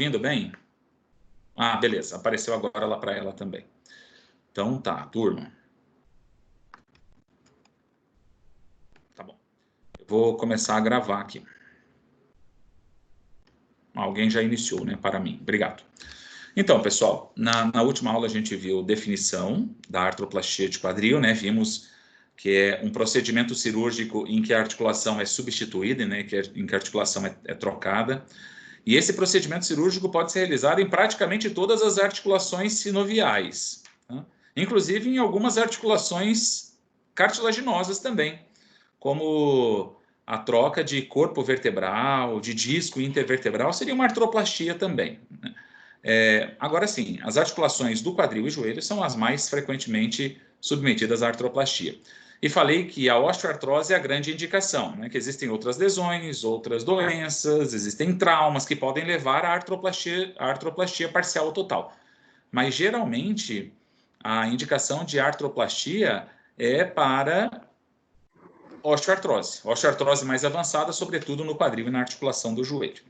ouvindo bem? Ah, beleza. Apareceu agora lá para ela também. Então tá, turma. Tá bom. Eu vou começar a gravar aqui. Alguém já iniciou, né? Para mim. Obrigado. Então, pessoal, na última aula a gente viu definição da artroplastia de quadril, né? Vimos que é um procedimento cirúrgico em que a articulação é substituída, né? Em que a articulação é trocada. E esse procedimento cirúrgico pode ser realizado em praticamente todas as articulações sinoviais, tá? Inclusive em algumas articulações cartilaginosas também, como a troca de corpo vertebral, de disco intervertebral, seria uma artroplastia também, né? Agora sim, as articulações do quadril e joelho são as mais frequentemente submetidas à artroplastia. E falei que a osteoartrose é a grande indicação, né? Que existem outras lesões, outras doenças, existem traumas que podem levar à artroplastia parcial ou total. Mas geralmente a indicação de artroplastia é para osteoartrose mais avançada, sobretudo no quadril e na articulação do joelho.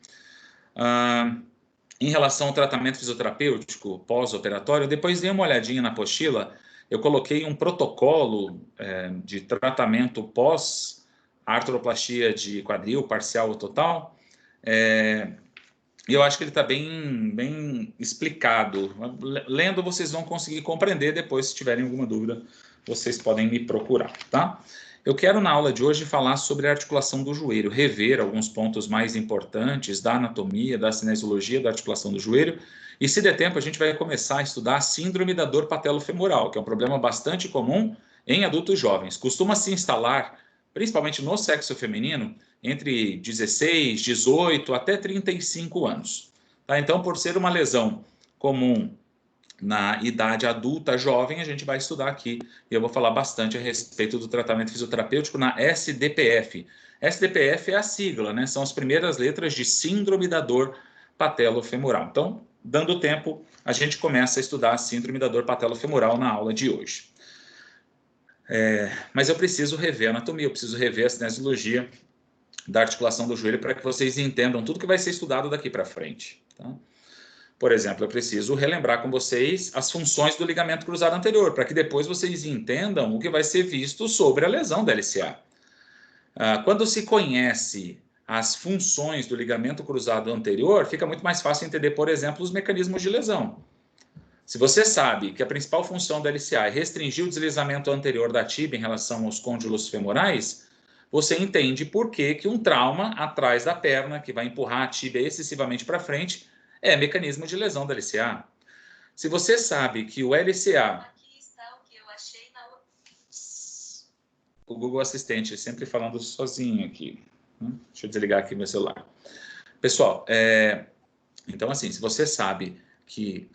Em relação ao tratamento fisioterapêutico pós-operatório, depois dei uma olhadinha na apostila, eu coloquei um protocolo de tratamento pós-artroplastia de quadril, parcial ou total, e eu acho que ele está bem explicado. Lendo, vocês vão conseguir compreender. Depois, se tiverem alguma dúvida, vocês podem me procurar, tá? Eu quero, na aula de hoje, falar sobre a articulação do joelho, rever alguns pontos mais importantes da anatomia, da cinesiologia da articulação do joelho, e se der tempo, a gente vai começar a estudar a síndrome da dor patelo-femoral, que é um problema bastante comum em adultos jovens. Costuma se instalar, principalmente no sexo feminino, entre 16, 18 até 35 anos. Tá? Então, por ser uma lesão comum na idade adulta jovem, a gente vai estudar aqui e eu vou falar bastante a respeito do tratamento fisioterapêutico na SDPF. SDPF é a sigla, né? São as primeiras letras de síndrome da dor patelo-femoral. Então, dando tempo, a gente começa a estudar a síndrome da dor patelo-femoral na aula de hoje. Mas eu preciso rever a anatomia, eu preciso rever a cinesiologia da articulação do joelho para que vocês entendam tudo que vai ser estudado daqui para frente, tá? Por exemplo, eu preciso relembrar com vocês as funções do ligamento cruzado anterior, para que depois vocês entendam o que vai ser visto sobre a lesão da LCA. Quando se conhece as funções do ligamento cruzado anterior, fica muito mais fácil entender, por exemplo, os mecanismos de lesão. Se você sabe que a principal função da LCA é restringir o deslizamento anterior da tíbia em relação aos côndilos femorais, você entende por que um trauma atrás da perna, que vai empurrar a tíbia excessivamente para frente, é mecanismo de lesão da LCA. Se você sabe que o LCA... Aqui está o que eu achei na... O Google Assistente sempre falando sozinho aqui. Deixa eu desligar aqui meu celular. Pessoal, então assim, se você sabe que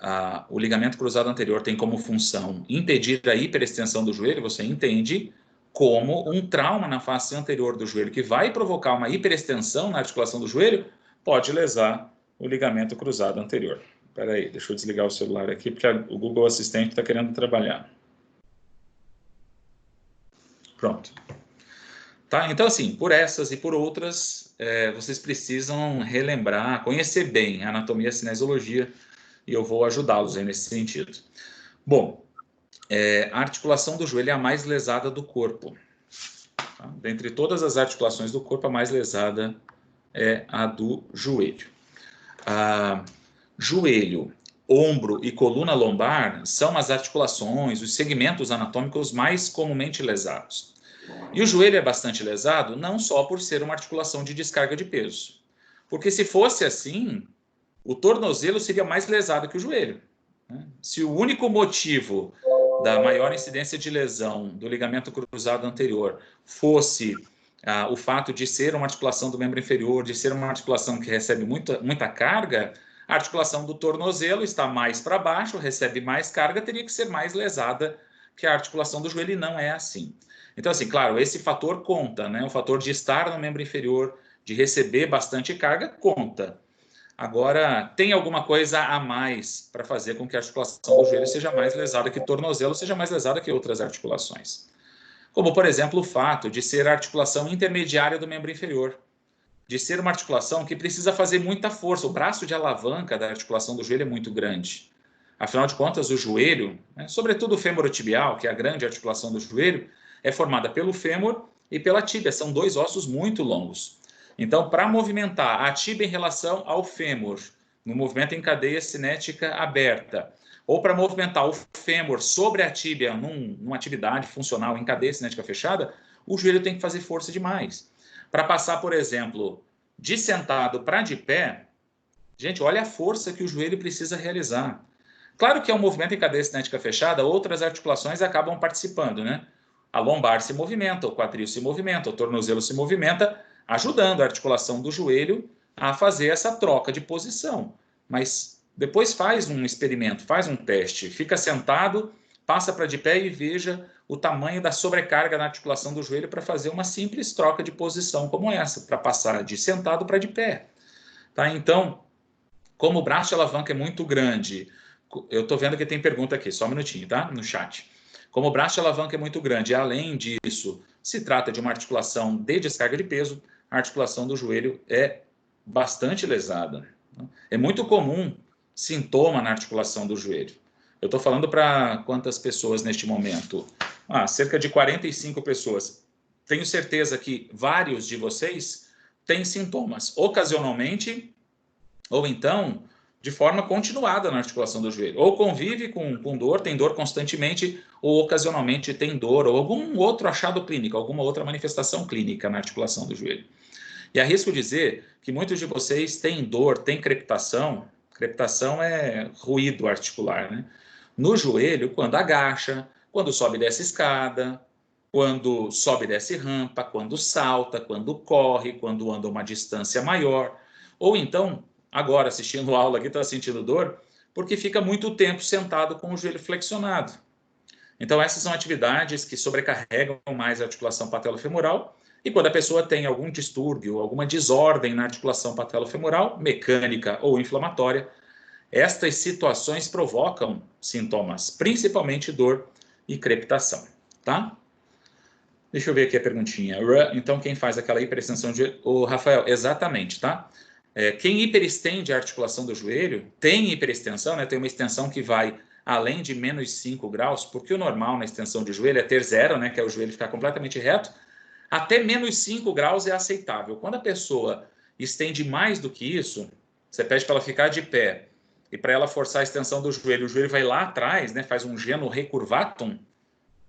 o ligamento cruzado anterior tem como função impedir a hiperextensão do joelho, você entende como um trauma na face anterior do joelho que vai provocar uma hiperextensão na articulação do joelho pode lesar o ligamento cruzado anterior. Espera aí, deixa eu desligar o celular aqui, porque o Google Assistente está querendo trabalhar. Pronto. Tá? Então, assim, por essas e por outras, vocês precisam relembrar, conhecer bem a anatomia e a cinesiologia, e eu vou ajudá-los aí nesse sentido. Bom, a articulação do joelho é a mais lesada do corpo. Tá? Dentre todas as articulações do corpo, a mais lesada é a do joelho. Joelho, ombro e coluna lombar são as articulações, os segmentos anatômicos mais comumente lesados. E o joelho é bastante lesado não só por ser uma articulação de descarga de peso, porque se fosse assim, o tornozelo seria mais lesado que o joelho, né? Se o único motivo da maior incidência de lesão do ligamento cruzado anterior fosse o fato de ser uma articulação do membro inferior, de ser uma articulação que recebe muita carga, a articulação do tornozelo está mais para baixo, recebe mais carga, teria que ser mais lesada que a articulação do joelho, e não é assim. Então, assim, claro, esse fator conta, né? O fator de estar no membro inferior, de receber bastante carga, conta. Agora, tem alguma coisa a mais para fazer com que a articulação do joelho seja mais lesada que o tornozelo, seja mais lesada que outras articulações. Como, por exemplo, o fato de ser a articulação intermediária do membro inferior. de ser uma articulação que precisa fazer muita força. O braço de alavanca da articulação do joelho é muito grande. Afinal de contas, o joelho, né, sobretudo o femorotibial, que é a grande articulação do joelho, é formada pelo fêmur e pela tíbia. São dois ossos muito longos. Então, para movimentar a tíbia em relação ao fêmur, no movimento em cadeia cinética aberta, ou para movimentar o fêmur sobre a tíbia numa atividade funcional em cadeia cinética fechada, o joelho tem que fazer força demais. Para passar, por exemplo, de sentado para de pé, gente, olha a força que o joelho precisa realizar. Claro que é um movimento em cadeia cinética fechada, outras articulações acabam participando, né? A lombar se movimenta, o quadril se movimenta, o tornozelo se movimenta, ajudando a articulação do joelho a fazer essa troca de posição. Mas depois faz um experimento, faz um teste, fica sentado, passa para de pé e veja o tamanho da sobrecarga na articulação do joelho para fazer uma simples troca de posição como essa, para passar de sentado para de pé. Tá? Então, como o braço de alavanca é muito grande, eu estou vendo que tem pergunta aqui, só um minutinho, tá? No chat. Como o braço de alavanca é muito grande, além disso, se trata de uma articulação de descarga de peso, a articulação do joelho é bastante lesada. É muito comum sintoma na articulação do joelho. Eu estou falando para quantas pessoas neste momento? Cerca de 45 pessoas. Tenho certeza que vários de vocês têm sintomas ocasionalmente ou então de forma continuada na articulação do joelho. Ou convive com dor, tem dor constantemente, ou ocasionalmente tem dor, ou algum outro achado clínico, alguma outra manifestação clínica na articulação do joelho. E arrisco dizer que muitos de vocês têm dor, têm crepitação. Crepitação é ruído articular, né? No joelho, quando agacha, quando sobe e desce escada, quando sobe e desce rampa, quando salta, quando corre, quando anda uma distância maior. Ou então, agora assistindo aula aqui, está sentindo dor, porque fica muito tempo sentado com o joelho flexionado. Então, essas são atividades que sobrecarregam mais a articulação patelofemoral. E quando a pessoa tem algum distúrbio, alguma desordem na articulação patelofemoral, mecânica ou inflamatória, estas situações provocam sintomas, principalmente dor e crepitação, tá? Deixa eu ver aqui a perguntinha. Então, quem faz aquela hiperextensão de... O Rafael, exatamente, tá? Quem hiperestende a articulação do joelho, tem hiperextensão, né? Tem uma extensão que vai além de menos 5 graus, porque o normal na extensão de joelho é ter zero, né? Que é o joelho ficar completamente reto. Até menos 5 graus é aceitável. Quando a pessoa estende mais do que isso, você pede para ela ficar de pé e para ela forçar a extensão do joelho, o joelho vai lá atrás, né? Faz um geno recurvatum,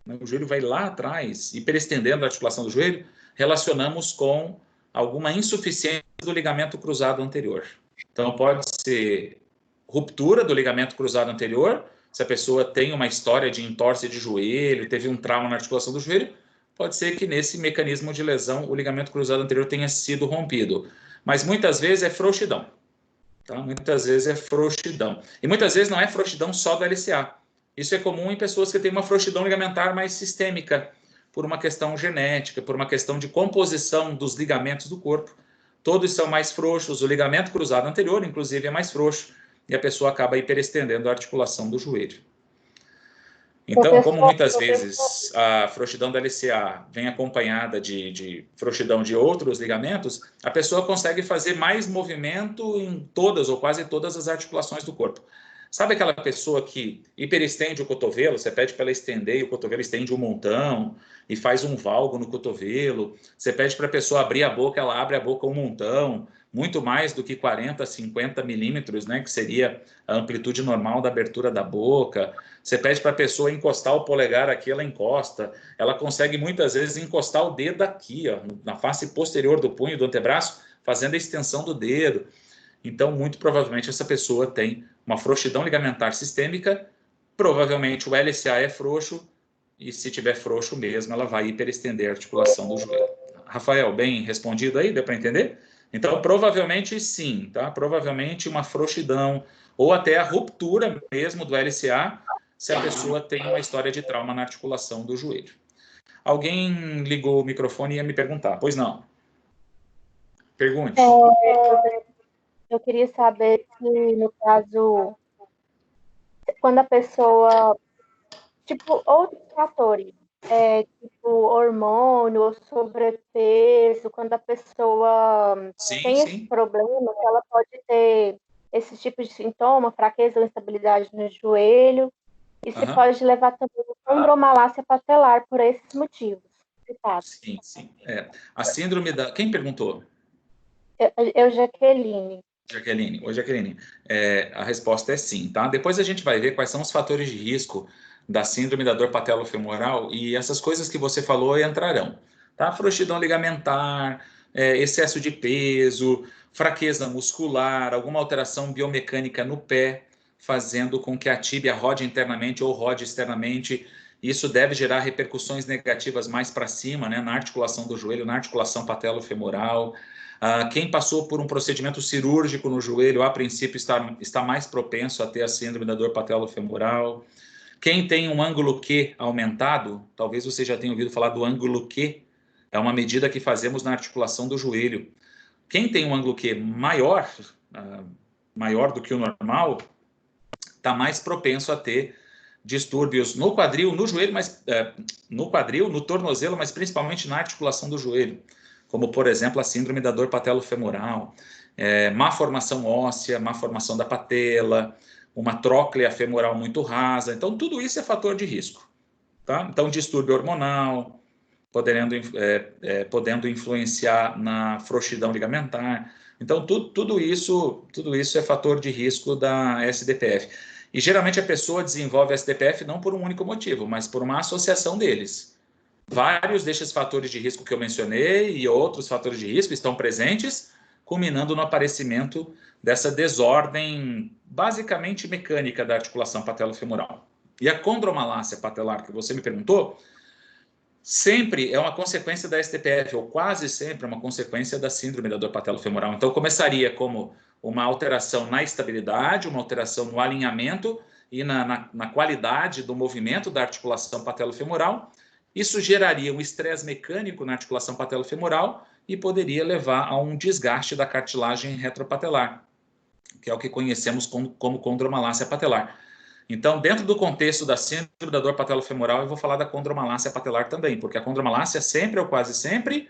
né? O joelho vai lá atrás, hiperestendendo a articulação do joelho, relacionamos com alguma insuficiência do ligamento cruzado anterior. Então, pode ser ruptura do ligamento cruzado anterior, se a pessoa tem uma história de entorse de joelho, teve um trauma na articulação do joelho, pode ser que nesse mecanismo de lesão o ligamento cruzado anterior tenha sido rompido. Mas muitas vezes é frouxidão. Tá? Muitas vezes é frouxidão. E muitas vezes não é frouxidão só do LCA. Isso é comum em pessoas que têm uma frouxidão ligamentar mais sistêmica, por uma questão genética, por uma questão de composição dos ligamentos do corpo. Todos são mais frouxos, o ligamento cruzado anterior, inclusive, é mais frouxo, e a pessoa acaba hiperestendendo a articulação do joelho. Então, como muitas vezes a frouxidão da LCA vem acompanhada de frouxidão de outros ligamentos, a pessoa consegue fazer mais movimento em todas ou quase todas as articulações do corpo. Sabe aquela pessoa que hiperestende o cotovelo? Você pede para ela estender e o cotovelo estende um montão e faz um valgo no cotovelo. Você pede para a pessoa abrir a boca, ela abre a boca um montão, muito mais do que 40, 50 milímetros, né, que seria a amplitude normal da abertura da boca. Você pede para a pessoa encostar o polegar aqui, ela encosta. Ela consegue muitas vezes encostar o dedo aqui, ó, na face posterior do punho do antebraço, fazendo a extensão do dedo. Então, muito provavelmente, essa pessoa tem uma frouxidão ligamentar sistêmica, provavelmente o LCA é frouxo, e se tiver frouxo mesmo, ela vai hiperestender a articulação do joelho. Rafael, bem respondido aí? Deu para entender? Então, provavelmente sim, tá? Provavelmente uma frouxidão, ou até a ruptura mesmo do LCA, se a pessoa tem uma história de trauma na articulação do joelho. Alguém ligou o microfone e ia me perguntar. Pois não. Pergunte. Eu queria saber se, no caso, quando a pessoa, tipo, outros fatores, tipo hormônio ou sobrepeso, quando a pessoa Sim, tem esse sim. problema, ela pode ter esse tipo de sintoma, fraqueza ou instabilidade no joelho, e se Aham. pode levar também a condromalácia patelar por esses motivos citados. Sim, sim. A síndrome da... Quem perguntou? Jaqueline. Jaqueline. Oi, Jaqueline. A resposta é sim, tá? Depois a gente vai ver quais são os fatores de risco da síndrome da dor patelofemoral e essas coisas que você falou entrarão, tá? Frouxidão ligamentar, excesso de peso, fraqueza muscular, alguma alteração biomecânica no pé, fazendo com que a tíbia rode internamente ou rode externamente. Isso deve gerar repercussões negativas mais para cima, né? Na articulação do joelho, na articulação patelofemoral. Quem passou por um procedimento cirúrgico no joelho, a princípio, está mais propenso a ter a síndrome da dor patelofemoral. Quem tem um ângulo Q aumentado, talvez você já tenha ouvido falar do ângulo Q, é uma medida que fazemos na articulação do joelho. Quem tem um ângulo Q maior, maior do que o normal, está mais propenso a ter distúrbios no quadril, no joelho, mas no quadril, no tornozelo, mas principalmente na articulação do joelho, como por exemplo a síndrome da dor patelofemoral, má formação óssea, má formação da patela, uma tróclea femoral muito rasa. Então tudo isso é fator de risco, tá? Então distúrbio hormonal, podendo influenciar na frouxidão ligamentar. Então tudo isso é fator de risco da SDPF. E geralmente a pessoa desenvolve a SDPF não por um único motivo, mas por uma associação deles. Vários desses fatores de risco que eu mencionei e outros fatores de risco estão presentes, culminando no aparecimento dessa desordem basicamente mecânica da articulação patelofemoral. E a condromalácia patelar, que você me perguntou, sempre é uma consequência da STPF, ou quase sempre é uma consequência da síndrome da dor patelofemoral. Então, começaria como uma alteração na estabilidade, uma alteração no alinhamento e na qualidade do movimento da articulação patelofemoral. Isso geraria um estresse mecânico na articulação patelofemoral e poderia levar a um desgaste da cartilagem retropatelar, que é o que conhecemos como condromalácia patelar. Então, dentro do contexto da síndrome da dor patelofemoral, eu vou falar da condromalácia patelar também, porque a condromalácia sempre ou quase sempre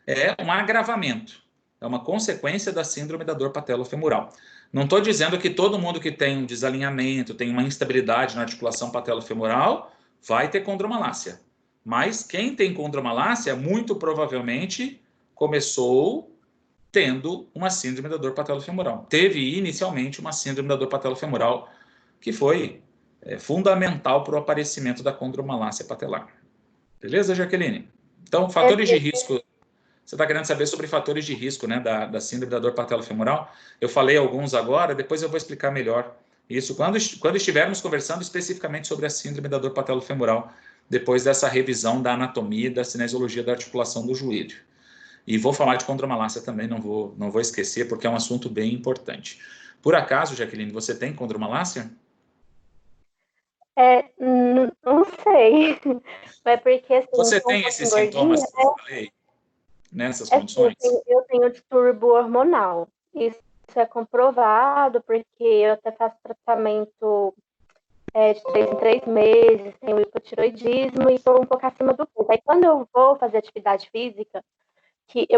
é um agravamento, é uma consequência da síndrome da dor patelofemoral. Não estou dizendo que todo mundo que tem um desalinhamento, tem uma instabilidade na articulação patelofemoral, vai ter condromalácia. Mas quem tem condromalácia, muito provavelmente começou tendo uma síndrome da dor patelofemoral. Teve inicialmente uma síndrome da dor patelofemoral que foi fundamental para o aparecimento da condromalácia patelar. Beleza, Jaqueline? Então, fatores de risco. Você está querendo saber sobre fatores de risco, né, da síndrome da dor patelofemoral? Eu falei alguns agora, depois eu vou explicar melhor isso quando estivermos conversando especificamente sobre a síndrome da dor patelofemoral, depois dessa revisão da anatomia e da cinesiologia da articulação do joelho. E vou falar de condromalácia também, não vou esquecer, porque é um assunto bem importante. Por acaso, Jaqueline, você tem condromalácia? Não sei. É porque assim, eu Você sou um tem esses pouquinho gordinha, sintomas que eu falei nessas assim, condições? eu tenho distúrbio hormonal. Isso é comprovado, porque eu até faço tratamento de 3 em 3 meses, tenho hipotiroidismo e estou um pouco acima do peso. Aí quando eu vou fazer atividade física,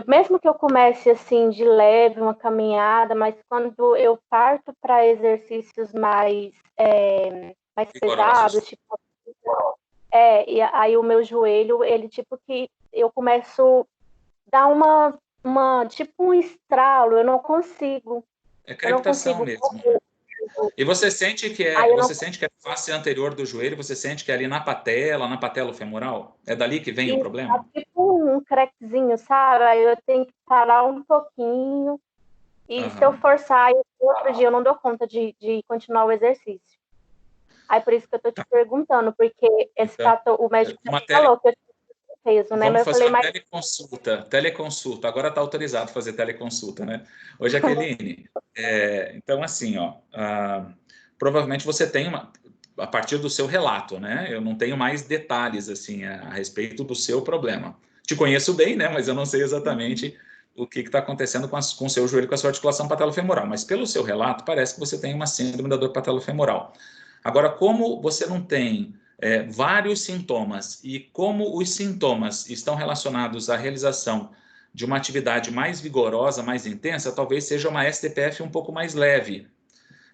mesmo que eu comece assim de leve, uma caminhada, mas quando eu parto para exercícios mais pesados, Vigorosos. tipo, e aí o meu joelho, ele tipo que eu começo a dar tipo um estralo, É eu não crepitação consigo mesmo. correr. E você sente que Aí eu não você sente que é a face anterior do joelho, você sente que é ali na patela femoral? É dali que vem o consigo, problema? tipo um crackzinho, sabe? Aí eu tenho que parar um pouquinho. E se eu Aham. forçar, outro dia eu não dou conta de continuar o exercício. Aí por isso que eu tô te perguntando, porque esse Então, fator, o médico uma falou que eu tinha peso, né? vamos Mas eu fazer falei, uma mas teleconsulta. Agora está autorizado fazer teleconsulta, né? Ô, Jaqueline, então assim, ó, provavelmente você tem a partir do seu relato, né? Eu não tenho mais detalhes assim a respeito do seu problema. Te conheço bem, né? Mas eu não sei exatamente o que está acontecendo com o seu joelho, com a sua articulação patelofemoral. Mas pelo seu relato, parece que você tem uma síndrome da dor patelofemoral. Agora, como você não tem vários sintomas, e como os sintomas estão relacionados à realização de uma atividade mais vigorosa, mais intensa, talvez seja uma STPF um pouco mais leve,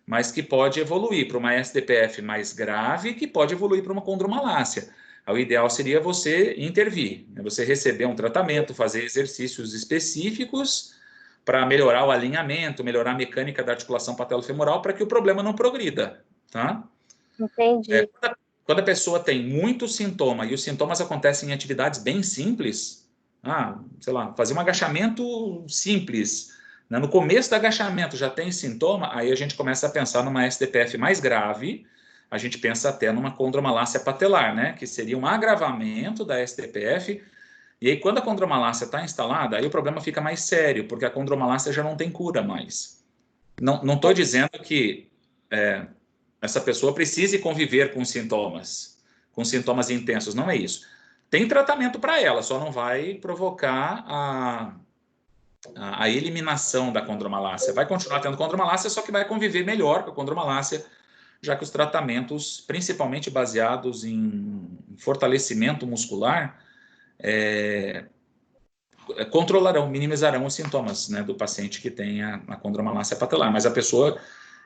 mas que pode evoluir para uma STPF mais grave, que pode evoluir para uma condromalácia. O ideal seria você intervir, né? Você receber um tratamento, fazer exercícios específicos para melhorar o alinhamento, melhorar a mecânica da articulação patelofemoral para que o problema não progrida, tá? Entendi. Quando a pessoa tem muito sintoma e os sintomas acontecem em atividades bem simples, sei lá, fazer um agachamento simples, né? No começo do agachamento já tem sintoma, aí a gente começa a pensar numa STPF mais grave, a gente pensa até numa condromalácia patelar, né? Que seria um agravamento da STPF, e aí quando a condromalácia está instalada, aí o problema fica mais sério, porque a condromalácia já não tem cura mais. Não estou dizendo que essa pessoa precise conviver com sintomas intensos, não é isso. Tem tratamento para ela, só não vai provocar a eliminação da condromalácia. Vai continuar tendo condromalácia, só que vai conviver melhor com a condromalácia, já que os tratamentos, principalmente baseados em fortalecimento muscular, controlarão, minimizarão os sintomas, né, do paciente que tem a condromalácia patelar. Mas a pessoa,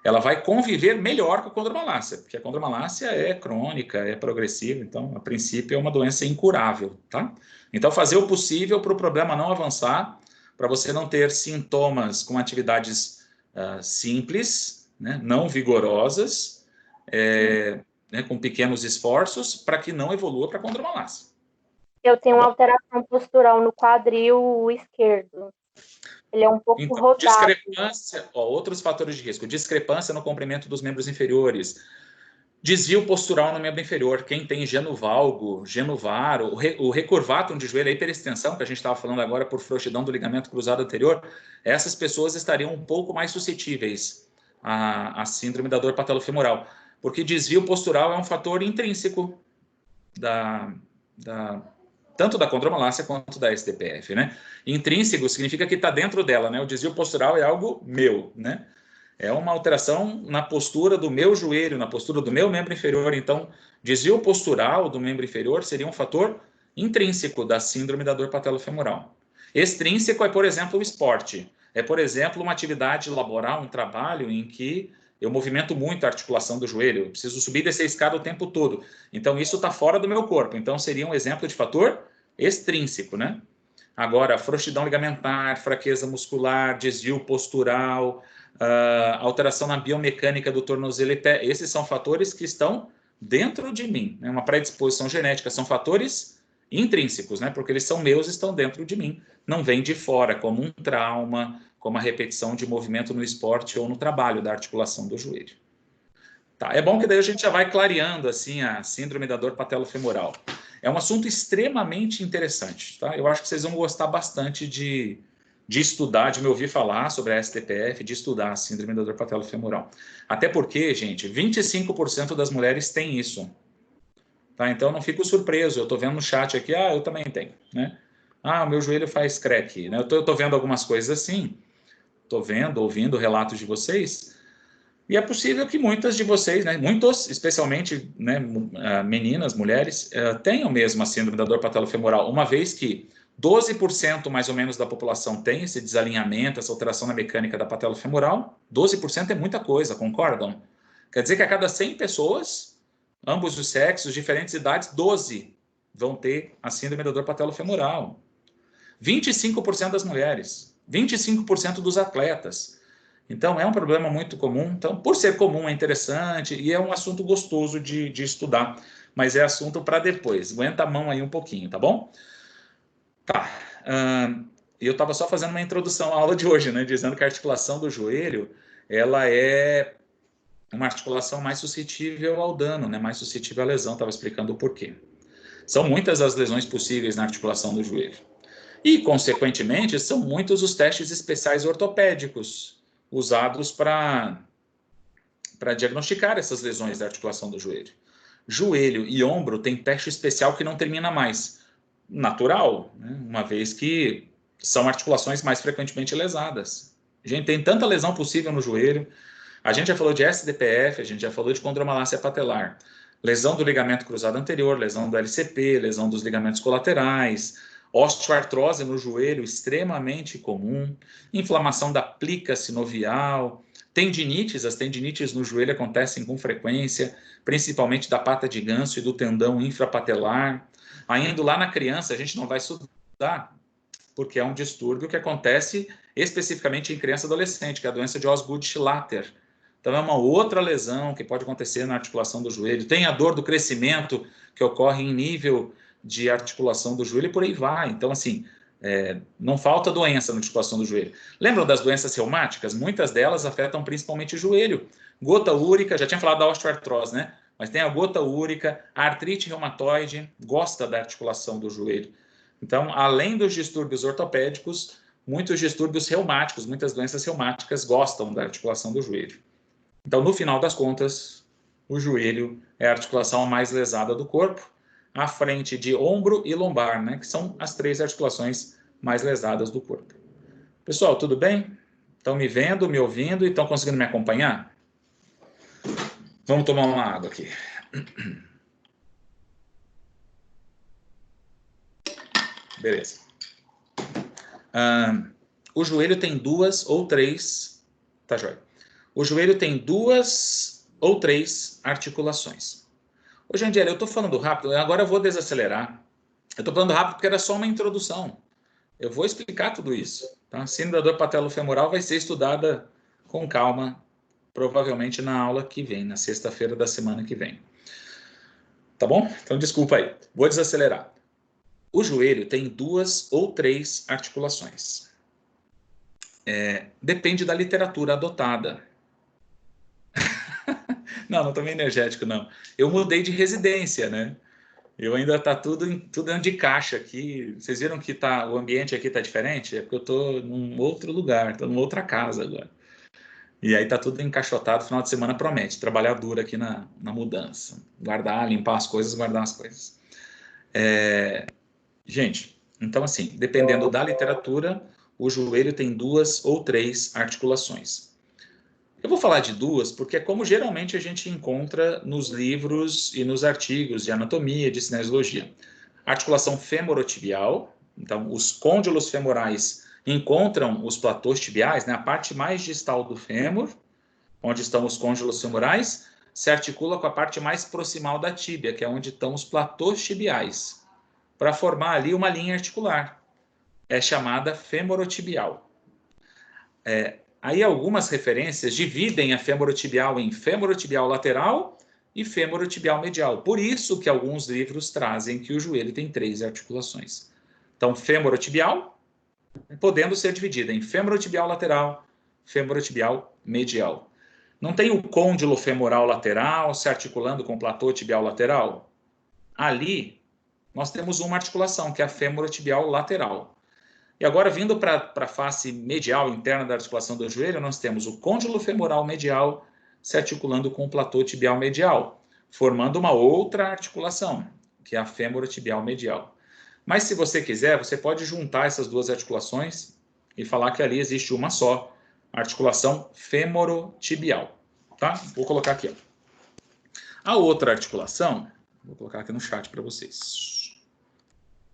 ela vai conviver melhor com a condromalácia, porque a condromalácia é crônica, é progressiva, então, a princípio, é uma doença incurável, tá? Então, fazer o possível para o problema não avançar, para você não ter sintomas com atividades simples, né, não vigorosas, né, com pequenos esforços, para que não evolua para a condromalácia. Eu tenho uma alteração postural no quadril esquerdo. Ele é um pouco então, rodado. Discrepância, outros fatores de risco. Discrepância no comprimento dos membros inferiores. Desvio postural no membro inferior. Quem tem genuvalgo, genuvar, o recurvatum de joelho, a hiperextensão, que a gente estava falando agora por frouxidão do ligamento cruzado anterior, essas pessoas estariam um pouco mais suscetíveis à síndrome da dor patelofemoral. Porque desvio postural é um fator intrínseco tanto da condromalácia quanto da STPF, né? Intrínseco significa que está dentro dela, né? O desvio postural é algo meu, né? É uma alteração na postura do meu joelho, na postura do meu membro inferior. Então, desvio postural do membro inferior seria um fator intrínseco da síndrome da dor patelofemoral. Extrínseco é, por exemplo, o esporte. É, por exemplo, uma atividade laboral, um trabalho em que eu movimento muito a articulação do joelho, eu preciso subir e descer a escada o tempo todo. Então, isso está fora do meu corpo. Então, seria um exemplo de fator extrínseco, né? Agora, frouxidão ligamentar, fraqueza muscular, desvio postural, alteração na biomecânica do tornozelo e pé, esses são fatores que estão dentro de mim, né? Uma predisposição genética, são fatores intrínsecos, né? Porque eles são meus, estão dentro de mim, não vêm de fora, como um trauma, como a repetição de movimento no esporte ou no trabalho da articulação do joelho. Tá, é bom que daí a gente já vai clareando assim a síndrome da dor patelofemoral. É um assunto extremamente interessante, tá? Eu acho que vocês vão gostar bastante de estudar, de me ouvir falar sobre a STPF, de estudar a síndrome da dor patelofemoral. Até porque, gente, 25% das mulheres têm isso. Tá? Então, não fico surpreso. Eu estou vendo no chat aqui, eu também tenho, né? O meu joelho faz crack, né? Eu tô vendo algumas coisas assim. Estou vendo, ouvindo relatos de vocês. E é possível que muitas de vocês, né, muitos, especialmente, né, meninas, mulheres, tenham mesmo a síndrome da dor patelofemoral, uma vez que 12% mais ou menos da população tem esse desalinhamento, essa alteração na mecânica da patelofemoral. 12% é muita coisa, concordam? Quer dizer que a cada 100 pessoas, ambos os sexos, diferentes idades, 12 vão ter a síndrome da dor patelofemoral. 25% das mulheres, 25% dos atletas. Então, é um problema muito comum. Então, por ser comum, é interessante e é um assunto gostoso de estudar. Mas é assunto para depois. Aguenta a mão aí um pouquinho, tá bom? Tá. Eu estava só fazendo uma introdução à aula de hoje, né? Dizendo que a articulação do joelho, ela é uma articulação mais suscetível ao dano, né? Mais suscetível à lesão. Estava explicando o porquê. São muitas as lesões possíveis na articulação do joelho. E, consequentemente, são muitos os testes especiais ortopédicos usados para diagnosticar essas lesões da articulação do joelho. Joelho e ombro tem teste especial que não termina mais. Natural, né? Uma vez que são articulações mais frequentemente lesadas. A gente tem tanta lesão possível no joelho. A gente já falou de SDPF, a gente já falou de condromalácia patelar. lesão do ligamento cruzado anterior, lesão do LCP, lesão dos ligamentos colaterais, osteoartrose no joelho, extremamente comum, inflamação da plica sinovial, tendinites, as tendinites no joelho acontecem com frequência, principalmente da pata de ganso e do tendão infrapatelar. Ainda lá na criança, a gente não vai estudar, porque é um distúrbio que acontece especificamente em criança e adolescente, que é a doença de Osgood-Schlatter. Então, é uma outra lesão que pode acontecer na articulação do joelho. Tem a dor do crescimento, que ocorre em nível de articulação do joelho e por aí vai. Então, assim, não falta doença na articulação do joelho. Lembram das doenças reumáticas? Muitas delas afetam principalmente o joelho. Gota úrica, já tinha falado da osteoartrose, né? Mas tem a gota úrica, a artrite reumatoide, gosta da articulação do joelho. Então, além dos distúrbios ortopédicos, muitos distúrbios reumáticos, muitas doenças reumáticas gostam da articulação do joelho. Então, no final das contas, o joelho é a articulação mais lesada do corpo, à frente de ombro e lombar, né, que são as 3 articulações mais lesadas do corpo. Pessoal, tudo bem? Estão me vendo, me ouvindo e estão conseguindo me acompanhar? Vamos tomar uma água aqui. Beleza. O joelho tem 2 ou 3... Tá, joia? O joelho tem 2 ou 3 articulações. Ô, Jandiera, eu estou falando rápido, agora eu vou desacelerar. Eu estou falando rápido porque era só uma introdução. Eu vou explicar tudo isso. Tá? A síndrome da dor patelofemoral vai ser estudada com calma, provavelmente na aula que vem, na sexta-feira da semana que vem. Tá bom? Então, desculpa aí. Vou desacelerar. O joelho tem 2 ou 3 articulações. Depende da literatura adotada. Não estou meio energético, não. Eu mudei de residência, né? Eu ainda tá tudo dentro de caixa aqui. Vocês viram que o ambiente aqui tá diferente? É porque eu tô num outro lugar, tô numa outra casa agora. E aí tá tudo encaixotado, final de semana promete. Trabalhar duro aqui na mudança. Guardar, limpar as coisas, guardar as coisas. Gente, então assim, dependendo da literatura, o joelho tem 2 ou 3 articulações. Eu vou falar de 2 porque é como geralmente a gente encontra nos livros e nos artigos de anatomia, de cinesiologia. Articulação femorotibial, então os côndilos femorais encontram os platôs tibiais, né, a parte mais distal do fêmur, onde estão os côndilos femorais, se articula com a parte mais proximal da tíbia, que é onde estão os platôs tibiais, para formar ali uma linha articular. É chamada femorotibial. Aí algumas referências dividem a femorotibial em femorotibial lateral e femorotibial medial. Por isso que alguns livros trazem que o joelho tem 3 articulações. Então, femorotibial, podendo ser dividida em femorotibial lateral, femorotibial medial. Não tem o côndilo femoral lateral se articulando com o platô tibial lateral? Ali, nós temos uma articulação, que é a femorotibial lateral. E agora, vindo para a face medial interna da articulação do joelho, nós temos o côndilo femoral medial se articulando com o platô tibial medial, formando uma outra articulação, que é a femorotibial medial. Mas, se você quiser, você pode juntar essas 2 articulações e falar que ali existe uma só, a articulação femorotibial. Tá? Vou colocar aqui. A outra articulação, vou colocar aqui no chat para vocês.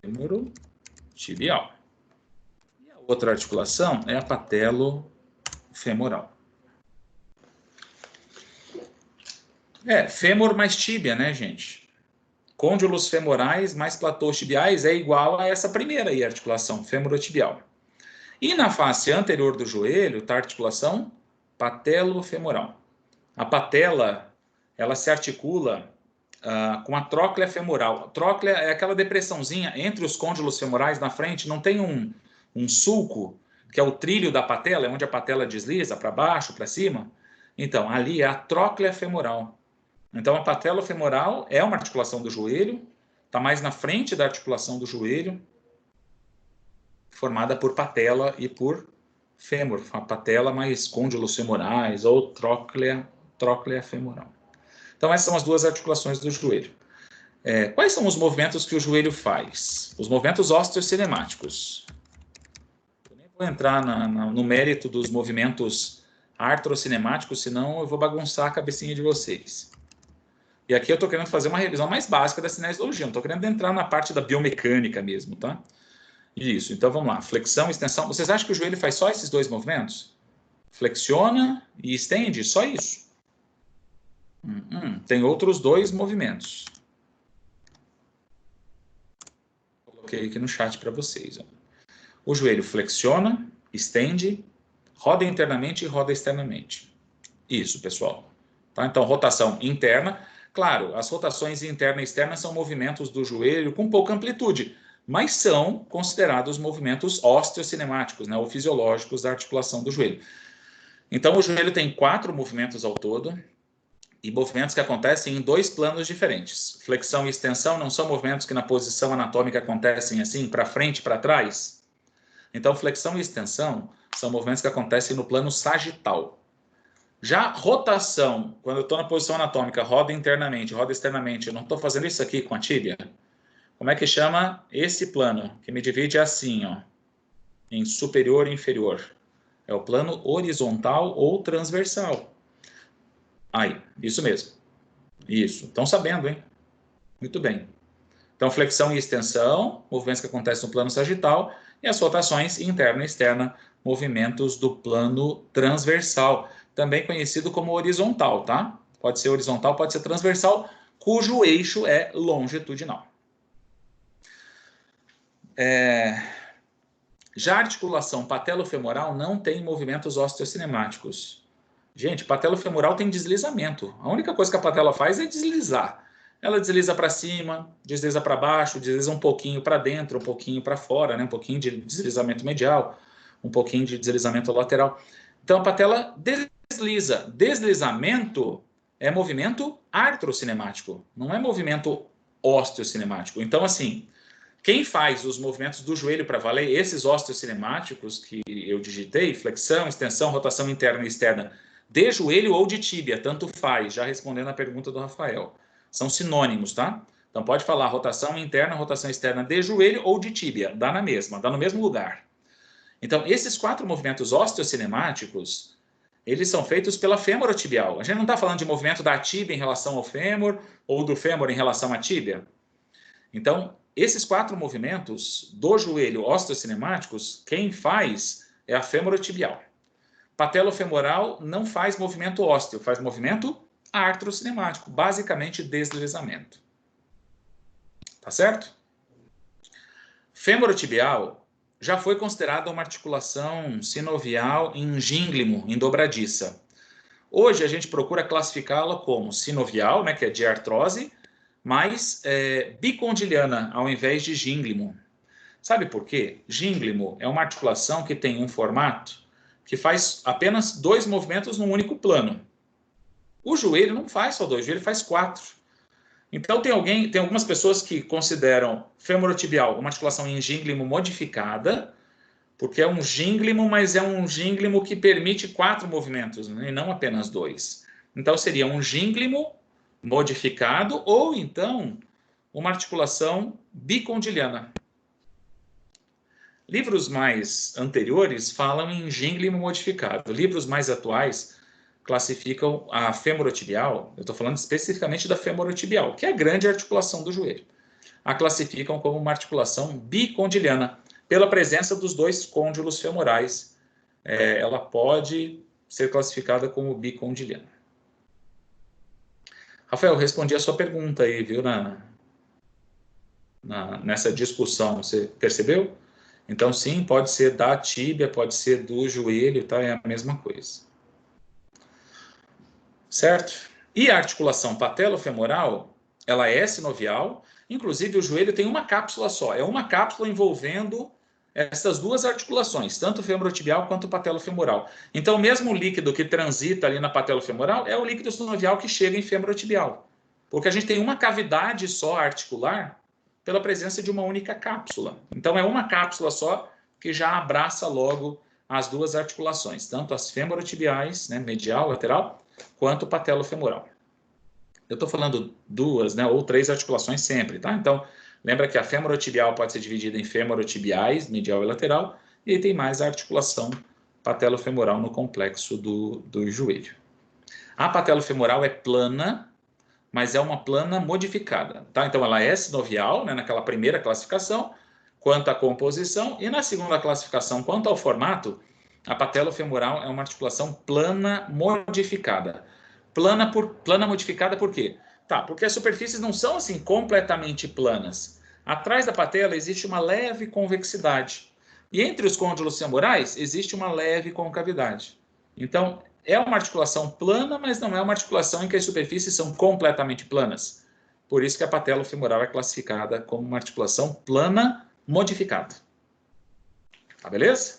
Femorotibial. Outra articulação é a patelofemoral. Fêmur mais tíbia, né, gente? Côndilos femorais mais platôs tibiais é igual a essa primeira aí, articulação femorotibial. E na face anterior do joelho está a articulação patelofemoral. A patela, ela se articula com a tróclea femoral. A tróclea é aquela depressãozinha entre os côndilos femorais na frente, não tem um sulco, que é o trilho da patela, é onde a patela desliza para baixo, para cima. Então, ali é a tróclea femoral. Então, a patelofemoral é uma articulação do joelho, está mais na frente da articulação do joelho, formada por patela e por fêmur. A patela mais côndilos femorais ou tróclea femoral. Então, essas são as 2 articulações do joelho. Quais são os movimentos que o joelho faz? Os movimentos osteocinemáticos. Vou entrar no mérito dos movimentos artrocinemáticos, senão eu vou bagunçar a cabecinha de vocês. E aqui eu estou querendo fazer uma revisão mais básica da cinesiologia, não estou querendo entrar na parte da biomecânica mesmo, tá? Isso, então vamos lá. Flexão, extensão. Vocês acham que o joelho faz só esses dois movimentos? Flexiona e estende, só isso. Tem outros dois movimentos. Coloquei aqui no chat para vocês. Ó. O joelho flexiona, estende, roda internamente e roda externamente. Isso, pessoal. Tá? Então, rotação interna. Claro, as rotações interna e externa são movimentos do joelho com pouca amplitude, mas são considerados movimentos osteocinemáticos, né, ou fisiológicos da articulação do joelho. Então, o joelho tem 4 movimentos ao todo, e movimentos que acontecem em 2 planos diferentes. Flexão e extensão não são movimentos que na posição anatômica acontecem assim, para frente e para trás? Então, flexão e extensão são movimentos que acontecem no plano sagital. Já rotação, quando eu estou na posição anatômica, roda internamente, roda externamente, eu não estou fazendo isso aqui com a tíbia? Como é que chama esse plano? Que me divide assim, ó, em superior e inferior. É o plano horizontal ou transversal. Aí, isso mesmo. Isso. Estão sabendo, hein? Muito bem. Então, flexão e extensão, movimentos que acontecem no plano sagital, e as rotações interna e externa, movimentos do plano transversal, também conhecido como horizontal, tá? Pode ser horizontal, pode ser transversal, cujo eixo é longitudinal. Já a articulação patelofemoral não tem movimentos osteocinemáticos. Gente, patelofemoral tem deslizamento. A única coisa que a patela faz é deslizar. Ela desliza para cima, desliza para baixo, desliza um pouquinho para dentro, um pouquinho para fora, né? Um pouquinho de deslizamento medial, um pouquinho de deslizamento lateral. Então, a patela desliza. Deslizamento é movimento artrocinemático, não é movimento osteocinemático. Então, assim, quem faz os movimentos do joelho para valer, esses osteocinemáticos que eu digitei, flexão, extensão, rotação interna e externa, de joelho ou de tíbia, tanto faz, já respondendo a pergunta do Rafael. São sinônimos, tá? Então pode falar rotação interna, rotação externa de joelho ou de tíbia, dá na mesma, dá no mesmo lugar. Então esses 4 movimentos osteocinemáticos, eles são feitos pela femorotibial. A gente não está falando de movimento da tíbia em relação ao fêmur ou do fêmur em relação à tíbia. Então, esses 4 movimentos do joelho osteocinemáticos, quem faz é a femorotibial. Patelofemoral não faz movimento ósteo, faz movimento artrocinemático, basicamente deslizamento. Tá certo? Femorotibial já foi considerada uma articulação sinovial em gínglimo, em dobradiça. Hoje a gente procura classificá-la como sinovial, né, que é de artrose, mas bicondiliana, ao invés de gínglimo. Sabe por quê? Gínglimo é uma articulação que tem um formato que faz apenas 2 movimentos num único plano. O joelho não faz só 2, o joelho faz 4. Então tem algumas pessoas que consideram femorotibial uma articulação em gínglimo modificada, porque é um gínglimo, mas é um gínglimo que permite 4 movimentos, né, e não apenas 2. Então seria um gínglimo modificado ou então uma articulação bicondiliana. Livros mais anteriores falam em gínglimo modificado. Livros mais atuais classificam a femorotibial, eu estou falando especificamente da femorotibial, que é a grande articulação do joelho. A classificam como uma articulação bicondiliana, pela presença dos 2 côndilos femorais. Ela pode ser classificada como bicondiliana. Rafael, respondi a sua pergunta aí, viu, nessa discussão, você percebeu? Então, sim, pode ser da tíbia, pode ser do joelho, tá? É a mesma coisa. Certo? E a articulação patelofemoral, ela é sinovial, inclusive o joelho tem uma cápsula só, é uma cápsula envolvendo essas 2 articulações, tanto femorotibial quanto patelofemoral. Então, o mesmo líquido que transita ali na patelofemoral é o líquido sinovial que chega em femorotibial, porque a gente tem uma cavidade só articular pela presença de uma única cápsula. Então, é uma cápsula só que já abraça logo as 2 articulações, tanto as femorotibiais, né, medial, lateral, quanto patelofemoral. Eu estou falando 2, né, ou 3 articulações sempre, tá? Então, lembra que a femorotibial pode ser dividida em femorotibiais, medial e lateral, e aí tem mais a articulação patelofemoral no complexo do joelho. A patelofemoral é plana, mas é uma plana modificada, tá? Então, ela é sinovial, né, naquela primeira classificação, quanto à composição, e na segunda classificação, quanto ao formato, a patelofemoral é uma articulação plana modificada. Plana modificada por quê? Tá, porque as superfícies não são assim completamente planas. Atrás da patela existe uma leve convexidade. E entre os côndilos femorais existe uma leve concavidade. Então, é uma articulação plana, mas não é uma articulação em que as superfícies são completamente planas. Por isso que a patelofemoral é classificada como uma articulação plana modificada. Tá beleza?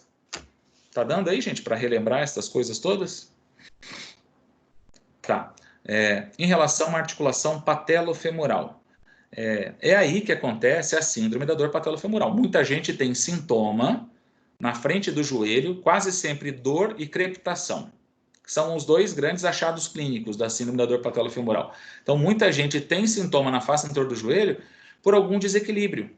Tá dando aí, gente, para relembrar essas coisas todas? Tá. Em relação à articulação patelofemoral, é aí que acontece a síndrome da dor patelofemoral. Muita gente tem sintoma na frente do joelho, quase sempre dor e crepitação. São os dois grandes achados clínicos da síndrome da dor patelofemoral. Então, muita gente tem sintoma na face anterior do joelho por algum desequilíbrio,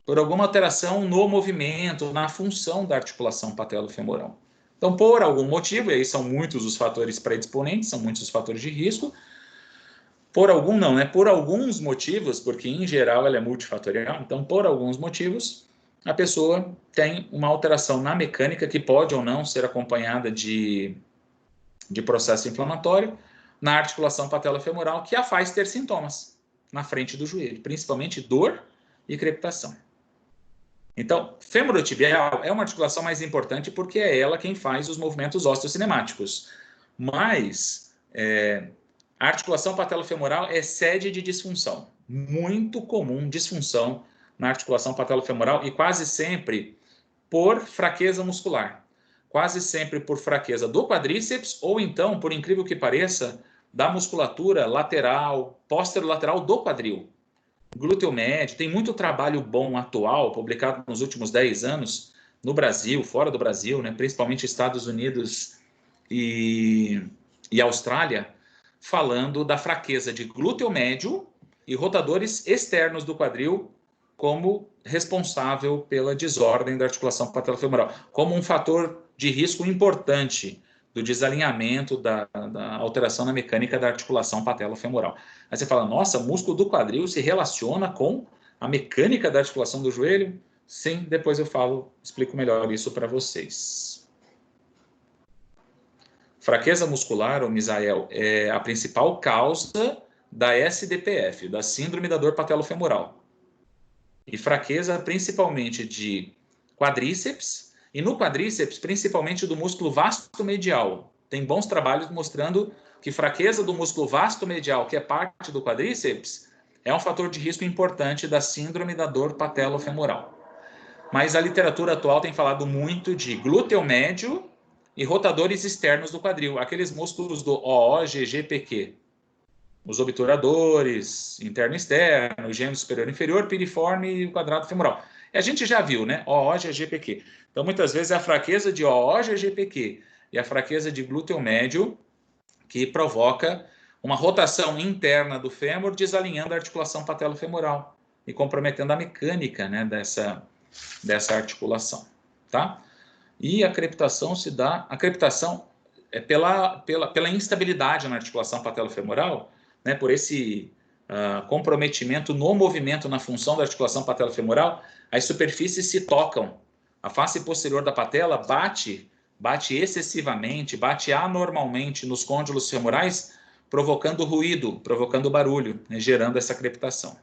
por alguma alteração no movimento, na função da articulação patelofemoral. Então, por algum motivo, e aí são muitos os fatores predisponentes, são muitos os fatores de risco, por algum não, né? Por alguns motivos, porque em geral ela é multifatorial, então por alguns motivos a pessoa tem uma alteração na mecânica que pode ou não ser acompanhada de processo inflamatório na articulação patelofemoral que a faz ter sintomas na frente do joelho, principalmente dor e crepitação. Então, femorotibial é uma articulação mais importante porque é ela quem faz os movimentos osteocinemáticos. Mas a articulação patelofemoral é sede de disfunção. Muito comum disfunção na articulação patelofemoral e quase sempre por fraqueza muscular. Quase sempre por fraqueza do quadríceps ou então, por incrível que pareça, da musculatura lateral, posterolateral do quadril. Glúteo médio, tem muito trabalho bom atual, publicado nos últimos 10 anos, no Brasil, fora do Brasil, né, principalmente Estados Unidos e Austrália, falando da fraqueza de glúteo médio e rotadores externos do quadril como responsável pela desordem da articulação patelofemoral, como um fator de risco importante do desalinhamento, da alteração na mecânica da articulação patelofemoral. Aí você fala, nossa, músculo do quadril se relaciona com a mecânica da articulação do joelho? Sim, depois eu explico melhor isso para vocês. Fraqueza muscular, ô Misael, é a principal causa da SDPF, da síndrome da dor patelofemoral. E fraqueza principalmente de quadríceps, e no quadríceps, principalmente do músculo vasto medial. Tem bons trabalhos mostrando que fraqueza do músculo vasto medial, que é parte do quadríceps, é um fator de risco importante da síndrome da dor patelofemoral. Mas a literatura atual tem falado muito de glúteo médio e rotadores externos do quadril, aqueles músculos do OOGGPQ. Os obturadores, interno e externo, gêmeo superior e inferior, piriforme e o quadrado femoral. E a gente já viu, né? OOGGPQ. Então, muitas vezes, é a fraqueza de OOGGPQ e a fraqueza de glúteo médio que provoca uma rotação interna do fêmur, desalinhando a articulação patelofemoral e comprometendo a mecânica, né, dessa articulação, tá? E a crepitação se dá... A crepitação é pela instabilidade na articulação patelofemoral, né, por esse comprometimento no movimento, na função da articulação patelofemoral, as superfícies se tocam. A face posterior da patela bate excessivamente, bate anormalmente nos côndilos femorais, provocando ruído, provocando barulho, né, gerando essa crepitação.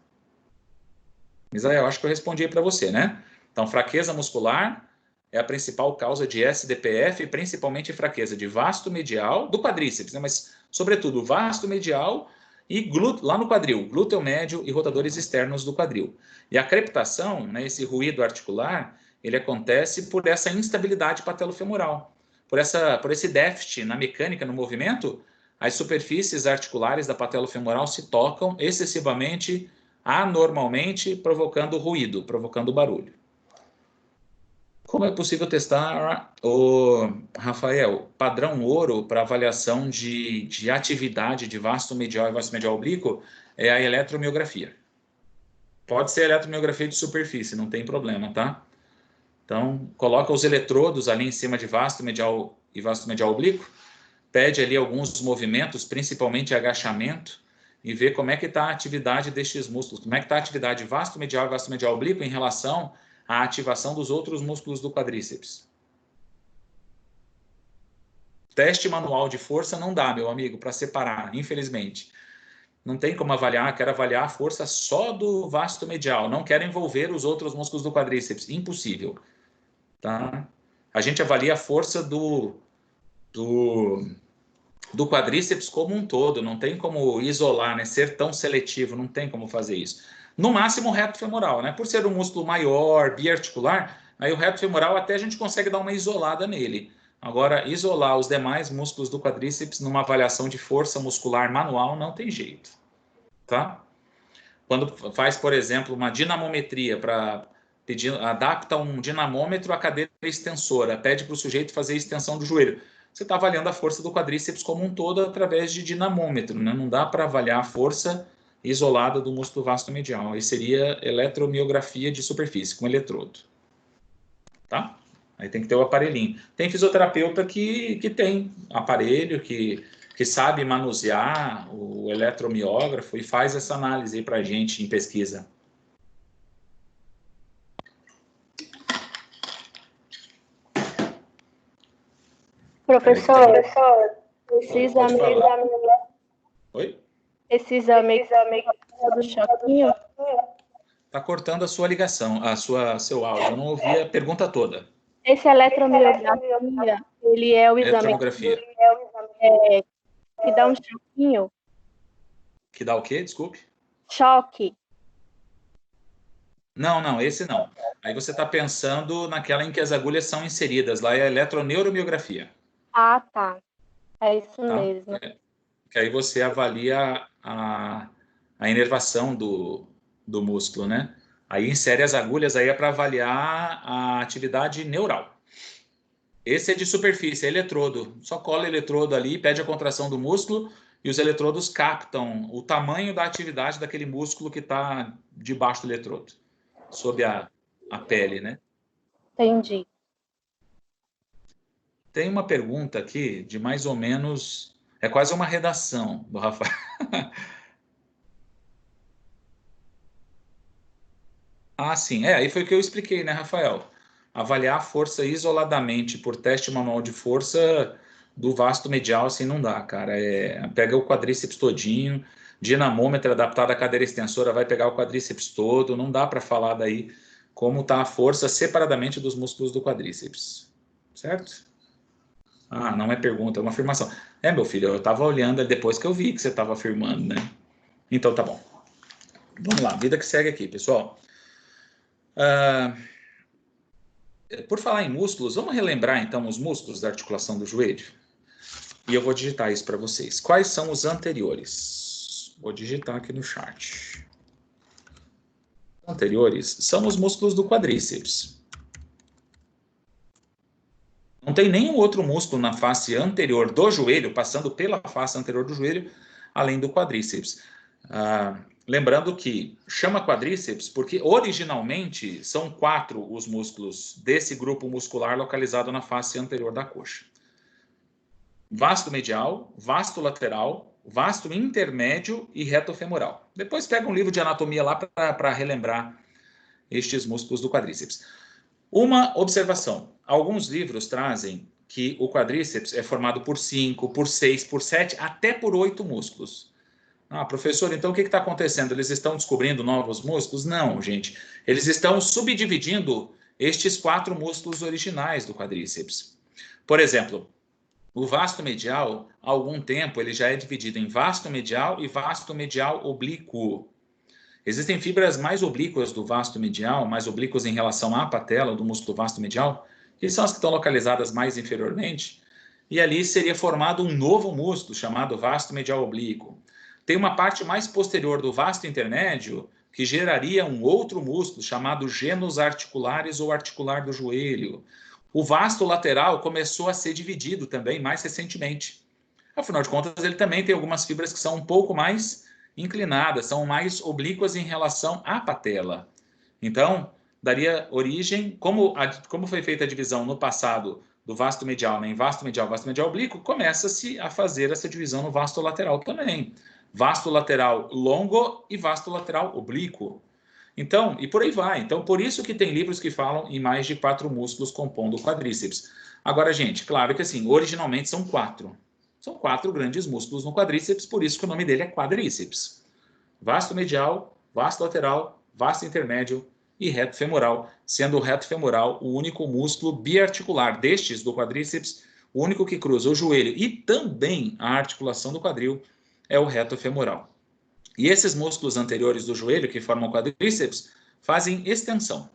Misael, acho que eu respondi para você, né? Então, fraqueza muscular é a principal causa de SDPF, principalmente fraqueza de vasto medial, do quadríceps, né? Mas, sobretudo, vasto medial e lá no quadril, glúteo médio e rotadores externos do quadril. E a crepitação, né, esse ruído articular, ele acontece por essa instabilidade patelofemoral, por esse déficit na mecânica, no movimento. As superfícies articulares da patelofemoral se tocam excessivamente, anormalmente, provocando ruído, provocando barulho. Como é possível testar, Rafael, padrão ouro para avaliação de atividade de vasto medial e vasto medial oblíquo? É a eletromiografia. Pode ser eletromiografia de superfície, não tem problema, tá? Então, coloca os eletrodos ali em cima de vasto medial e vasto medial oblíquo, pede ali alguns movimentos, principalmente agachamento, e ver como é que está a atividade destes músculos, como é que está a atividade vasto medial e vasto medial oblíquo em relação à ativação dos outros músculos do quadríceps. Teste manual de força não dá, meu amigo, para separar, infelizmente. Não tem como avaliar, quero avaliar a força só do vasto medial, não quero envolver os outros músculos do quadríceps, impossível. Tá? A gente avalia a força do quadríceps como um todo, não tem como isolar, né? Ser tão seletivo, não tem como fazer isso. No máximo o reto femoral, né? Por ser um músculo maior, biarticular, aí o reto femoral até a gente consegue dar uma isolada nele. Agora, isolar os demais músculos do quadríceps numa avaliação de força muscular manual não tem jeito, tá? Quando faz, por exemplo, uma dinamometria para pedir, adapta um dinamômetro à cadeira extensora, pede para o sujeito fazer a extensão do joelho. Você está avaliando a força do quadríceps como um todo através de dinamômetro, né? Não dá para avaliar a força isolada do músculo vasto medial. Aí seria eletromiografia de superfície, com eletrodo. Tá? Aí tem que ter o aparelhinho. Tem fisioterapeuta que tem aparelho, que sabe manusear o eletromiógrafo e faz essa análise aí para a gente em pesquisa. Professor, Oi? Esse exame do choquinho, Tá cortando a sua ligação, seu áudio. Eu não ouvi a pergunta toda. esse eletromiografia, ele é o exame Eletromografia. que dá um choquinho? Que dá o quê? Desculpe. Choque. Não, esse não. Aí você está pensando naquela em que as agulhas são inseridas. Lá é a eletroneuromiografia. Ah, tá. É isso Tá? mesmo. Que aí você avalia a inervação do músculo, né? Aí insere as agulhas aí é para avaliar a atividade neural. Esse é de superfície, é eletrodo. Só cola eletrodo ali, pede a contração do músculo e os eletrodos captam o tamanho da atividade daquele músculo que está debaixo do eletrodo, sob a pele, né? Entendi. Tem uma pergunta aqui de mais ou menos... É quase uma redação do Rafael. Ah, sim. Aí foi o que eu expliquei, né, Rafael? Avaliar a força isoladamente por teste manual de força do vasto medial, assim, não dá, cara. Pega o quadríceps todinho, dinamômetro adaptado à cadeira extensora vai pegar o quadríceps todo, não dá para falar daí como está a força separadamente dos músculos do quadríceps. Certo? Ah, não é pergunta, é uma afirmação. Meu filho, eu estava olhando depois que eu vi que você estava afirmando, né? Então tá bom. Vamos lá, vida que segue aqui, pessoal. Por falar em músculos, vamos relembrar então os músculos da articulação do joelho? E eu vou digitar isso para vocês. Quais são os anteriores? Vou digitar aqui no chat. Os anteriores são os músculos do quadríceps. Não tem nenhum outro músculo na face anterior do joelho, passando pela face anterior do joelho, além do quadríceps. Lembrando que chama quadríceps porque originalmente são 4 os músculos desse grupo muscular localizado na face anterior da coxa. Vasto medial, vasto lateral, vasto intermédio e reto femoral. Depois pega um livro de anatomia lá para relembrar estes músculos do quadríceps. Uma observação. Alguns livros trazem que o quadríceps é formado por 5, por 6, por 7, até por 8 músculos. Ah, professor, então o que está acontecendo? Eles estão descobrindo novos músculos? Não, gente. Eles estão subdividindo estes 4 músculos originais do quadríceps. Por exemplo, o vasto medial, há algum tempo, ele já é dividido em vasto medial e vasto medial oblíquo. Existem fibras mais oblíquas do vasto medial, mais oblíquas em relação à patela do músculo vasto medial, que são as que estão localizadas mais inferiormente, e ali seria formado um novo músculo chamado vasto medial oblíquo. Tem uma parte mais posterior do vasto intermédio que geraria um outro músculo chamado gênus articulares ou articular do joelho. O vasto lateral começou a ser dividido também mais recentemente. Afinal de contas, ele também tem algumas fibras que são um pouco mais inclinadas, são mais oblíquas em relação à patela. Então, daria origem, como foi feita a divisão no passado do vasto medial, né, em vasto medial oblíquo, começa-se a fazer essa divisão no vasto lateral também. vasto lateral longo e vasto lateral oblíquo. Então, e por aí vai. Então, por isso que tem livros que falam em mais de 4 músculos compondo o quadríceps. Agora, gente, claro que assim, originalmente são 4. São 4 grandes músculos no quadríceps, por isso que o nome dele é quadríceps. Vasto medial, vasto lateral, vasto intermédio e reto femoral, sendo o reto femoral o único músculo biarticular destes do quadríceps, o único que cruza o joelho e também a articulação do quadril é o reto femoral. E esses músculos anteriores do joelho, que formam o quadríceps, fazem extensão.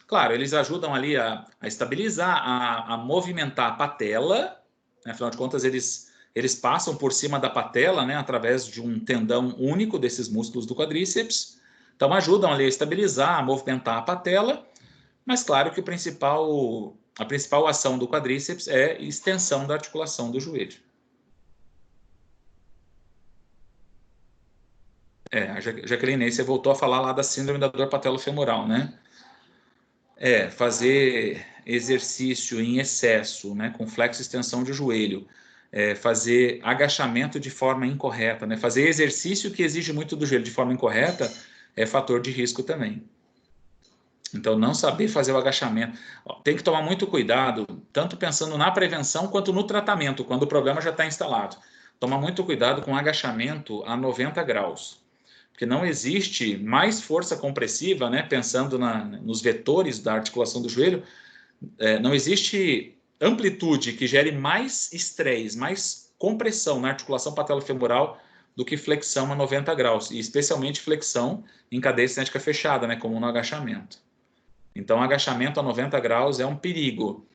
Claro, eles ajudam ali a estabilizar, a movimentar a patela, né? Afinal de contas, eles passam por cima da patela, né, através de um tendão único desses músculos do quadríceps. Então, ajudam ali a estabilizar, a movimentar a patela, mas claro que a principal ação do quadríceps é extensão da articulação do joelho. A Jaqueline, aí você voltou a falar lá da síndrome da dor patelofemoral, né? Fazer exercício em excesso, né, com flexo e extensão de joelho, fazer agachamento de forma incorreta, né, fazer exercício que exige muito do joelho de forma incorreta é fator de risco também. Então, não saber fazer o agachamento. Tem que tomar muito cuidado, tanto pensando na prevenção quanto no tratamento, quando o problema já está instalado. Tomar muito cuidado com agachamento a 90 graus. Porque não existe mais força compressiva, né, pensando nos vetores da articulação do joelho, não existe amplitude que gere mais estresse, mais compressão na articulação patelofemoral do que flexão a 90 graus, e especialmente flexão em cadeia cinética fechada, né, como no agachamento. Então, agachamento a 90 graus é um perigo,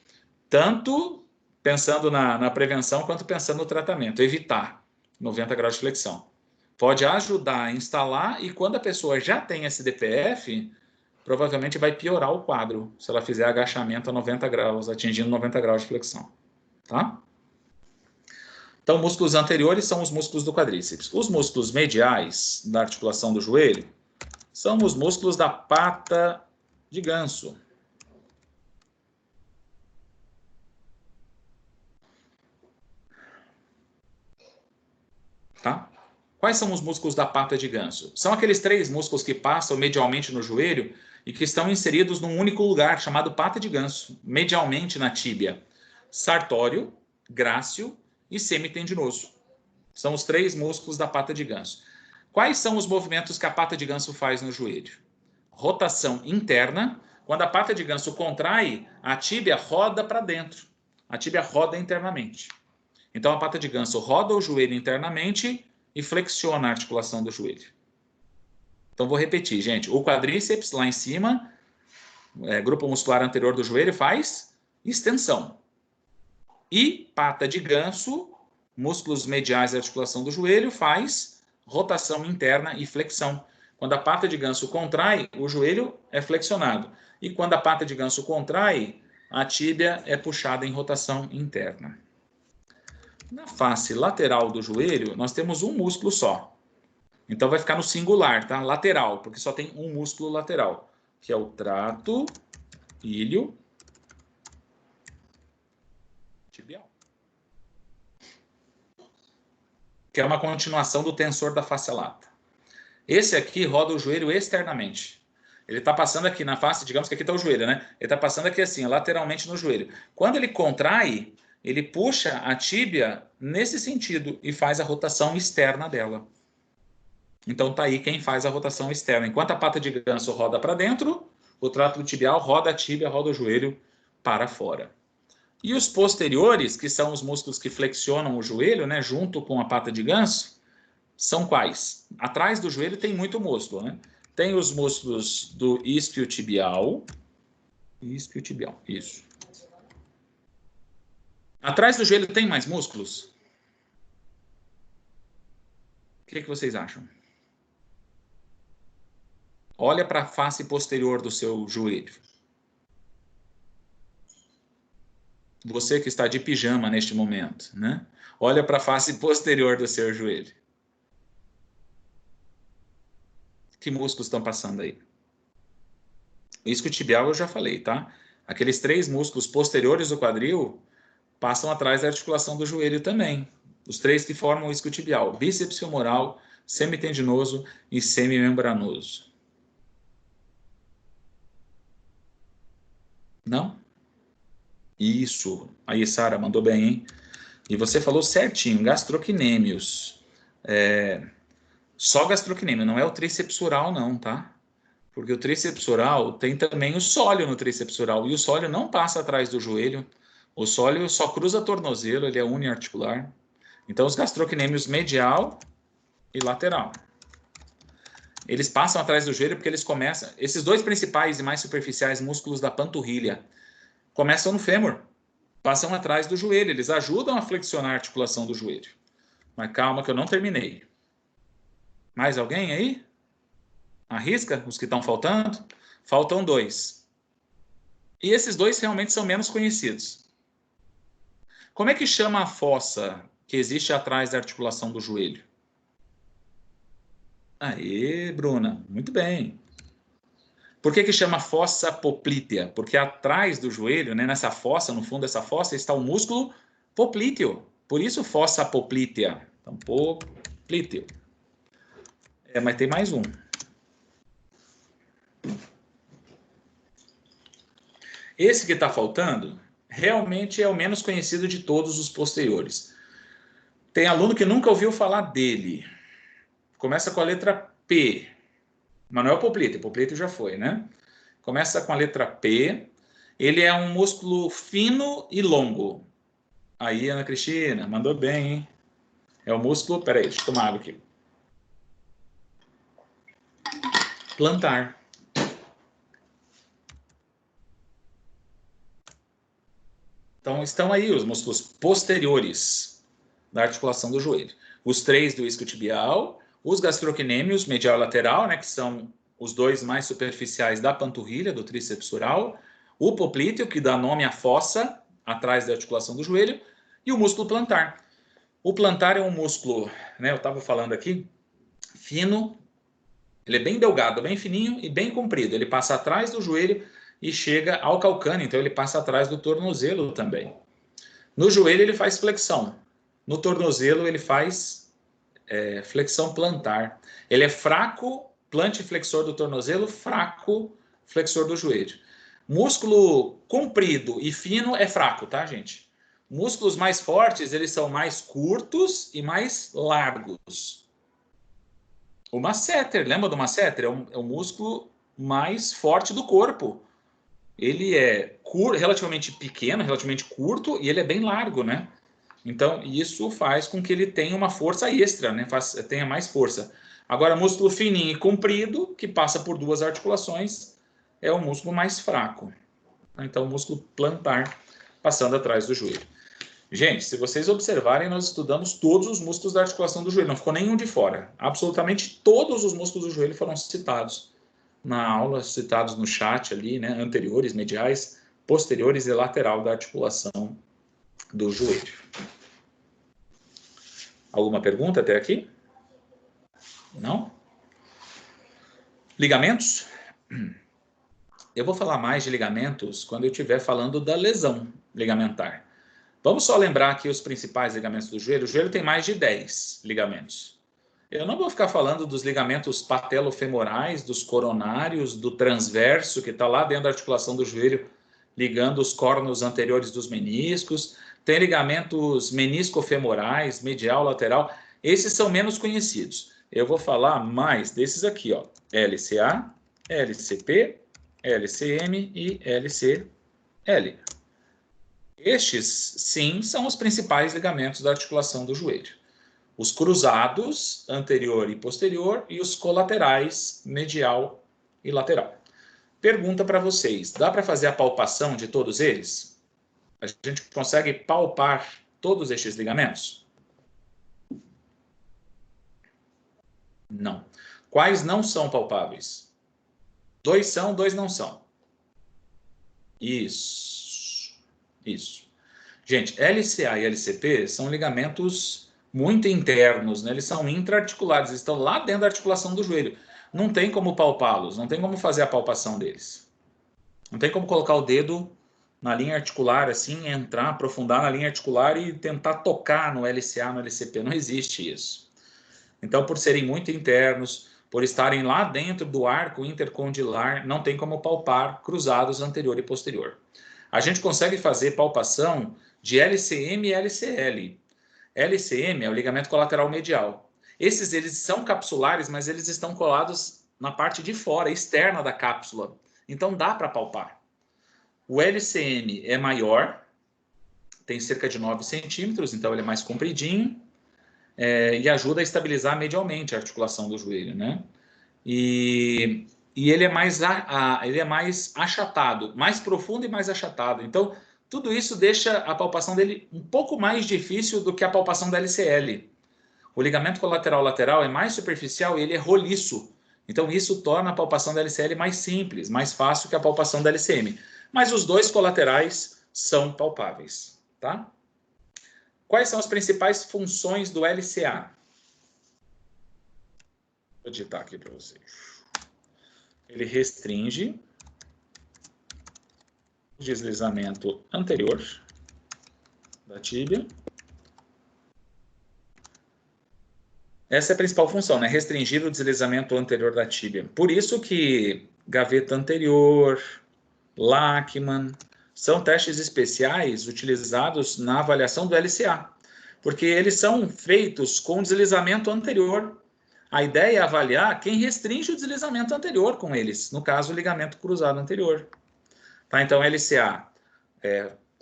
tanto pensando na prevenção quanto pensando no tratamento, evitar 90 graus de flexão. Pode ajudar a instalar e quando a pessoa já tem esse DPF, provavelmente vai piorar o quadro se ela fizer agachamento a 90 graus, atingindo 90 graus de flexão. Tá? Então, músculos anteriores são os músculos do quadríceps. Os músculos mediais da articulação do joelho são os músculos da pata de ganso. Tá? Quais são os músculos da pata de ganso? São aqueles 3 músculos que passam medialmente no joelho e que estão inseridos num único lugar, chamado pata de ganso, medialmente na tíbia. Sartório, grácil e semitendinoso. São os 3 músculos da pata de ganso. Quais são os movimentos que a pata de ganso faz no joelho? Rotação interna. Quando a pata de ganso contrai, a tíbia roda para dentro. A tíbia roda internamente. Então, a pata de ganso roda o joelho internamente e flexiona a articulação do joelho. Então, vou repetir, gente. O quadríceps, lá em cima, grupo muscular anterior do joelho, faz extensão. E pata de ganso, músculos mediais da articulação do joelho, faz rotação interna e flexão. Quando a pata de ganso contrai, o joelho é flexionado. E quando a pata de ganso contrai, a tíbia é puxada em rotação interna. Na face lateral do joelho, nós temos um músculo só. Então, vai ficar no singular, tá? Lateral, porque só tem um músculo lateral, que é o trato ilho tibial, que é uma continuação do tensor da face lata. Esse aqui roda o joelho externamente. Ele está passando aqui na face, digamos que aqui está o joelho, né? Ele está passando aqui assim, lateralmente no joelho. Quando ele contrai, ele puxa a tíbia nesse sentido e faz a rotação externa dela. Então tá aí quem faz a rotação externa. Enquanto a pata de ganso roda para dentro, o trato tibial roda a tíbia, roda o joelho para fora. E os posteriores, que são os músculos que flexionam o joelho, né, junto com a pata de ganso, são quais? Atrás do joelho tem muito músculo, né? Tem os músculos do isquiotibial. Isquiotibial, isso. Atrás do joelho tem mais músculos? O que vocês acham? Olha para a face posterior do seu joelho. Você que está de pijama neste momento, né? Olha para a face posterior do seu joelho. Que músculos estão passando aí? O isquiotibial eu já falei, tá? Aqueles 3 músculos posteriores do quadril passam atrás da articulação do joelho também. Os 3 que formam o isquiotibial: bíceps femoral, semitendinoso e semimembranoso. Não? Isso. Aí, Sara, mandou bem, hein? E você falou certinho, gastrocnêmios. Só gastrocnêmio, não é o tríceps oral, não, tá? Porque o tríceps oral tem também o sólio no tríceps oral, e o sólio não passa atrás do joelho. O sólio só cruza tornozelo, ele é uniarticular. Então, os gastrocnêmios medial e lateral. Eles passam atrás do joelho porque eles começam... Esses dois principais e mais superficiais músculos da panturrilha começam no fêmur, passam atrás do joelho, eles ajudam a flexionar a articulação do joelho. Mas calma que eu não terminei. Mais alguém aí? Arrisca os que estão faltando? Faltam 2. E esses 2 realmente são menos conhecidos. Como é que chama a fossa que existe atrás da articulação do joelho? Aê, Bruna, muito bem. Por que chama fossa poplítea? Porque atrás do joelho, né, nessa fossa, no fundo dessa fossa, está o músculo poplíteo. Por isso, fossa poplítea. Então, poplíteo. Mas tem mais um. Esse que está faltando, realmente é o menos conhecido de todos os posteriores. Tem aluno que nunca ouviu falar dele. Começa com a letra P. Mas não é o poplíteo. O poplíteo já foi, né? Começa com a letra P. Ele é um músculo fino e longo. Aí, Ana Cristina, mandou bem, hein? É o músculo... Peraí, deixa eu tomar água aqui. Plantar. Então, estão aí os músculos posteriores da articulação do joelho. Os 3 do isquiotibial, os gastrocnêmios medial e lateral, né, que são os 2 mais superficiais da panturrilha, do tríceps oral, o poplíteo, que dá nome à fossa, atrás da articulação do joelho, e o músculo plantar. O plantar é um músculo, né, eu estava falando aqui, fino, ele é bem delgado, bem fininho e bem comprido. Ele passa atrás do joelho e chega ao calcâneo, então ele passa atrás do tornozelo também. No joelho ele faz flexão, no tornozelo ele faz flexão plantar. Ele é fraco, plantiflexor do tornozelo, fraco, flexor do joelho. Músculo comprido e fino é fraco, tá, gente? Músculos mais fortes, eles são mais curtos e mais largos. O masseter, lembra do masseter? É o músculo mais forte do corpo. Ele é relativamente pequeno, relativamente curto, e ele é bem largo, né? Então, isso faz com que ele tenha uma força extra, né? Tenha mais força. Agora, músculo fininho e comprido, que passa por 2 articulações, é o músculo mais fraco. Então, o músculo plantar, passando atrás do joelho. Gente, se vocês observarem, nós estudamos todos os músculos da articulação do joelho, não ficou nenhum de fora. Absolutamente todos os músculos do joelho foram citados na aula, citados no chat ali, né? Anteriores, mediais, posteriores e lateral da articulação do joelho. Alguma pergunta até aqui? Não? Ligamentos? Eu vou falar mais de ligamentos quando eu estiver falando da lesão ligamentar. Vamos só lembrar aqui os principais ligamentos do joelho. O joelho tem mais de 10 ligamentos. Eu não vou ficar falando dos ligamentos patelofemorais, dos coronários, do transverso, que está lá dentro da articulação do joelho, ligando os córneos anteriores dos meniscos. Tem ligamentos meniscofemorais, medial, lateral. Esses são menos conhecidos. Eu vou falar mais desses aqui, ó. LCA, LCP, LCM e LCL. Estes, sim, são os principais ligamentos da articulação do joelho. Os cruzados, anterior e posterior, e os colaterais, medial e lateral. Pergunta para vocês, dá para fazer a palpação de todos eles? A gente consegue palpar todos estes ligamentos? Não. Quais não são palpáveis? 2 são, 2 não são. Isso. Gente, LCA e LCP são ligamentos muito internos, né? Eles são intra-articulares, eles estão lá dentro da articulação do joelho. Não tem como palpá-los, não tem como fazer a palpação deles. Não tem como colocar o dedo na linha articular, assim, entrar, aprofundar na linha articular e tentar tocar no LCA, no LCP. Não existe isso. Então, por serem muito internos, por estarem lá dentro do arco intercondilar, não tem como palpar cruzados anterior e posterior. A gente consegue fazer palpação de LCM e LCL. LCM é o ligamento colateral medial. Esses eles são capsulares, mas eles estão colados na parte de fora, externa da cápsula. Então dá para palpar. O LCM é maior, tem cerca de 9 centímetros, então ele é mais compridinho, e ajuda a estabilizar medialmente a articulação do joelho, né? E ele é mais achatado, mais profundo e mais achatado. Então, tudo isso deixa a palpação dele um pouco mais difícil do que a palpação da LCL. O ligamento colateral lateral é mais superficial e ele é roliço. Então, isso torna a palpação da LCL mais simples, mais fácil que a palpação da LCM. Mas os dois colaterais são palpáveis, tá? Quais são as principais funções do LCA? Vou digitar aqui para vocês. Ele restringe o deslizamento anterior da tíbia. Essa é a principal função, né? Restringir o deslizamento anterior da tíbia. Por isso que gaveta anterior, Lachman, são testes especiais utilizados na avaliação do LCA, porque eles são feitos com deslizamento anterior. A ideia é avaliar quem restringe o deslizamento anterior com eles, no caso, o ligamento cruzado anterior. Tá? Então, LCA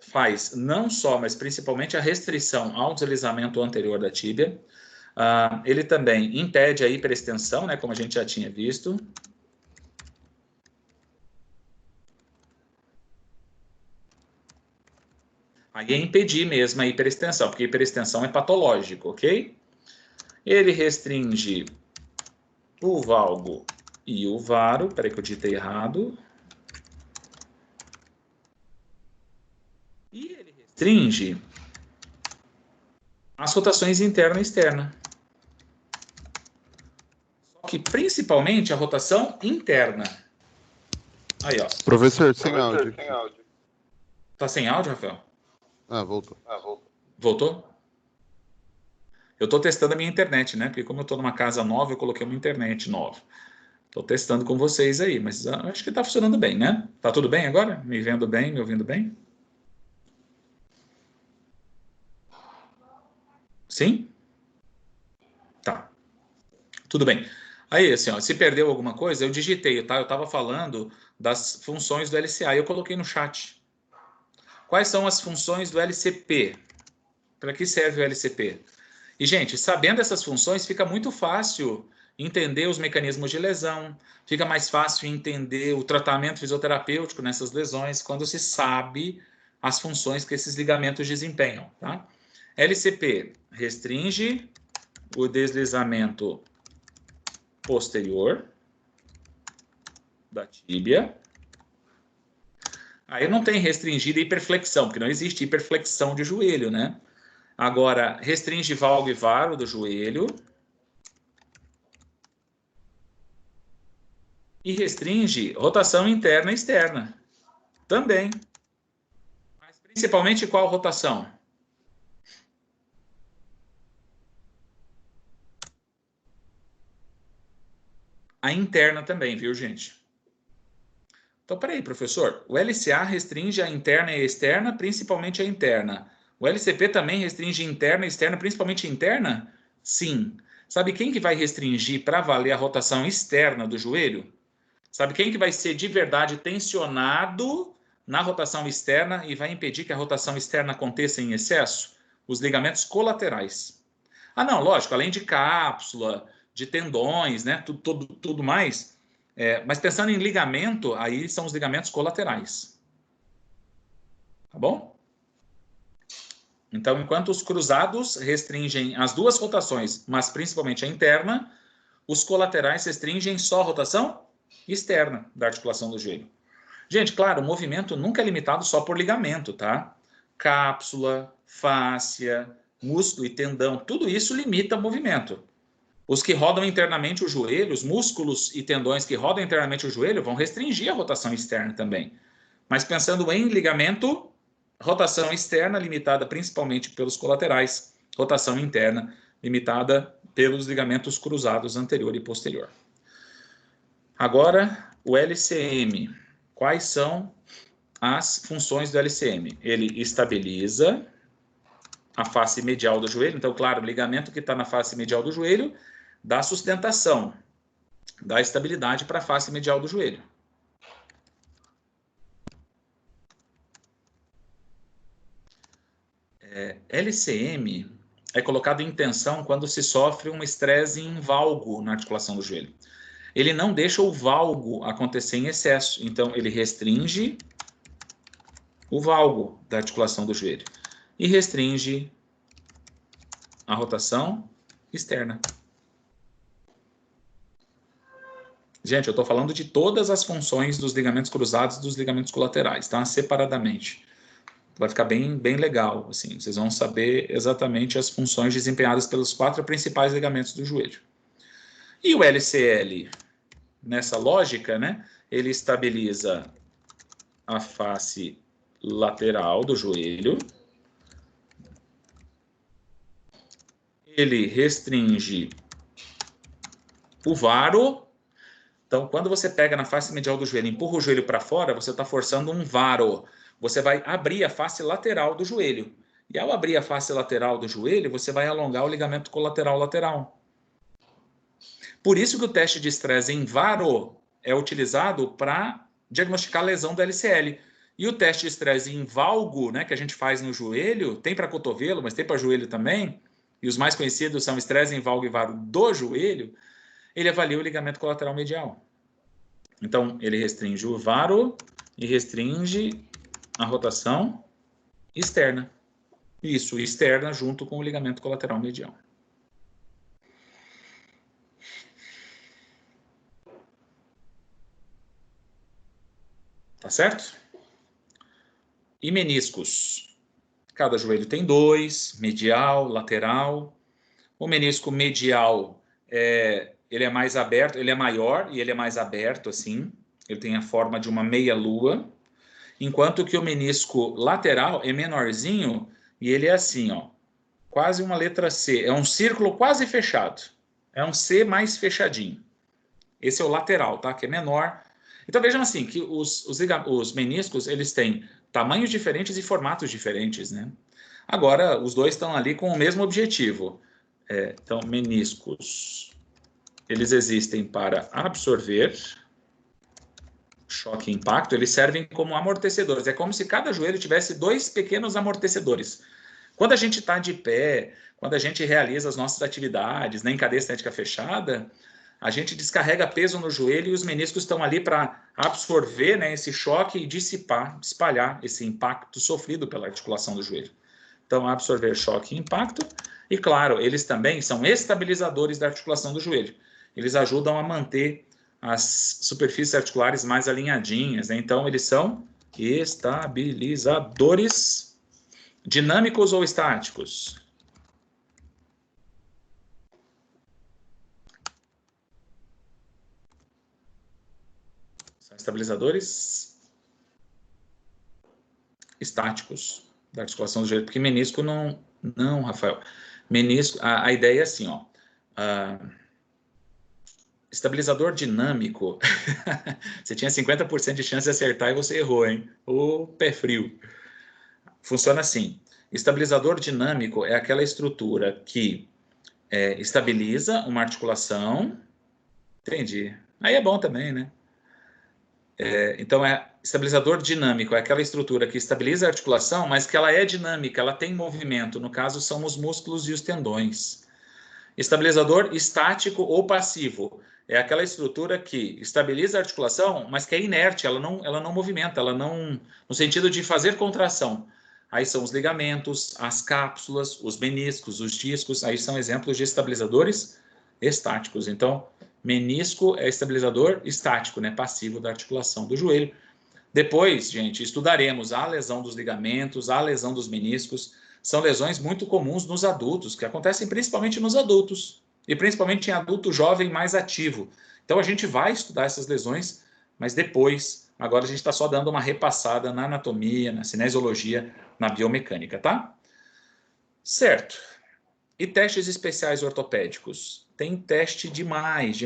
faz não só, mas principalmente a restrição ao deslizamento anterior da tíbia. Ele também impede a hiperextensão, né, como a gente já tinha visto. Aí é impedir mesmo a hiperextensão, porque hiperextensão é patológico, ok? Ele restringe o valgo e o varo. Peraí que eu digitei errado. E ele restringe as rotações interna e externa. Só que principalmente a rotação interna. Aí, ó. Professor, sem áudio. Tá sem áudio, Rafael? Voltou. Voltou? Eu estou testando a minha internet, né? Porque como eu estou numa casa nova, eu coloquei uma internet nova. Estou testando com vocês aí, mas acho que está funcionando bem, né? Tá tudo bem agora? Me vendo bem, me ouvindo bem? Sim? Tá. Tudo bem. Aí, assim, ó, se perdeu alguma coisa, eu digitei, tá? Eu estava falando das funções do LCA e eu coloquei no chat. Quais são as funções do LCP? Para que serve o LCP? E, gente, sabendo essas funções, fica muito fácil entender os mecanismos de lesão, fica mais fácil entender o tratamento fisioterapêutico nessas lesões, quando se sabe as funções que esses ligamentos desempenham, tá? LCP restringe o deslizamento posterior da tíbia. Aí não tem restringida hiperflexão, porque não existe hiperflexão de joelho, né? Agora, restringe valgo e varo do joelho. E restringe rotação interna e externa. Também. Mas principalmente qual rotação? A interna também, viu, gente? Então, peraí, professor. O LCA restringe a interna e a externa, principalmente a interna. O LCP também restringe interna e externa, principalmente interna? Sim. Sabe quem que vai restringir para valer a rotação externa do joelho? Sabe quem que vai ser de verdade tensionado na rotação externa e vai impedir que a rotação externa aconteça em excesso? Os ligamentos colaterais. Não, lógico, além de cápsula, de tendões, né, tudo mais. Mas pensando em ligamento, aí são os ligamentos colaterais. Tá bom? Então, enquanto os cruzados restringem as duas rotações, mas principalmente a interna, os colaterais restringem só a rotação externa da articulação do joelho. Gente, claro, o movimento nunca é limitado só por ligamento, tá? Cápsula, fáscia, músculo e tendão, tudo isso limita o movimento. Os que rodam internamente o joelho, os músculos e tendões que rodam internamente o joelho vão restringir a rotação externa também. Mas pensando em ligamento, rotação externa limitada principalmente pelos colaterais, rotação interna limitada pelos ligamentos cruzados anterior e posterior. Agora, o LCM. Quais são as funções do LCM? Ele estabiliza a face medial do joelho. Então, claro, o ligamento que está na face medial do joelho dá sustentação, dá estabilidade para a face medial do joelho. LCM é colocado em tensão quando se sofre um estresse em valgo na articulação do joelho. Ele não deixa o valgo acontecer em excesso, então ele restringe o valgo da articulação do joelho e restringe a rotação externa. Gente, eu estou falando de todas as funções dos ligamentos cruzados e dos ligamentos colaterais, tá? Separadamente. Vai ficar bem legal, assim. Vocês vão saber exatamente as funções desempenhadas pelos 4 principais ligamentos do joelho. E o LCL, nessa lógica, né? Ele estabiliza a face lateral do joelho. Ele restringe o varo. Então, quando você pega na face medial do joelho e empurra o joelho para fora, você está forçando um varo. Você vai abrir a face lateral do joelho. E ao abrir a face lateral do joelho, você vai alongar o ligamento colateral lateral. Por isso que o teste de estresse em varo é utilizado para diagnosticar a lesão do LCL. E o teste de estresse em valgo, né, que a gente faz no joelho, tem para cotovelo, mas tem para joelho também, e os mais conhecidos são estresse em valgo e varo do joelho, ele avalia o ligamento colateral medial. Então, ele restringe o varo e restringe a rotação externa. Isso, externa junto com o ligamento colateral medial. Tá certo? E meniscos. Cada joelho tem 2, medial, lateral. O menisco medial, ele é mais aberto, ele é maior e ele é mais aberto, assim. Ele tem a forma de uma meia-lua. Enquanto que o menisco lateral é menorzinho e ele é assim, ó. Quase uma letra C. É um círculo quase fechado. É um C mais fechadinho. Esse é o lateral, tá? Que é menor. Então vejam assim, que os meniscos, eles têm tamanhos diferentes e formatos diferentes, né? Agora, os dois estão ali com o mesmo objetivo. Então, meniscos, eles existem para absorver choque e impacto, eles servem como amortecedores. É como se cada joelho tivesse 2 pequenos amortecedores. Quando a gente está de pé, quando a gente realiza as nossas atividades, em cadeia estética fechada, a gente descarrega peso no joelho e os meniscos estão ali para absorver, né, esse choque e dissipar, espalhar esse impacto sofrido pela articulação do joelho. Então, absorver choque e impacto. E, claro, eles também são estabilizadores da articulação do joelho. Eles ajudam a manter as superfícies articulares mais alinhadinhas, né? Então, eles são estabilizadores dinâmicos ou estáticos. São estabilizadores estáticos da articulação do joelho, porque menisco não, Rafael. Menisco, a ideia é assim, ó. Estabilizador dinâmico, você tinha 50% de chance de acertar e você errou, hein? O pé frio. Funciona assim. Estabilizador dinâmico é aquela estrutura que estabiliza uma articulação. Entendi. Aí é bom também, né? Então, estabilizador dinâmico é aquela estrutura que estabiliza a articulação, mas que ela é dinâmica, ela tem movimento. No caso, são os músculos e os tendões. Estabilizador estático ou passivo é aquela estrutura que estabiliza a articulação, mas que é inerte, ela não movimenta, ela não, no sentido de fazer contração. Aí são os ligamentos, as cápsulas, os meniscos, os discos, aí são exemplos de estabilizadores estáticos. Então, menisco é estabilizador estático, né, passivo da articulação do joelho. Depois, gente, estudaremos a lesão dos ligamentos, a lesão dos meniscos. São lesões muito comuns nos adultos, que acontecem principalmente nos adultos, e principalmente em adulto jovem mais ativo. Então, a gente vai estudar essas lesões, mas depois, agora a gente está só dando uma repassada na anatomia, na cinesiologia, na biomecânica, tá? Certo. E testes especiais ortopédicos? Tem teste demais.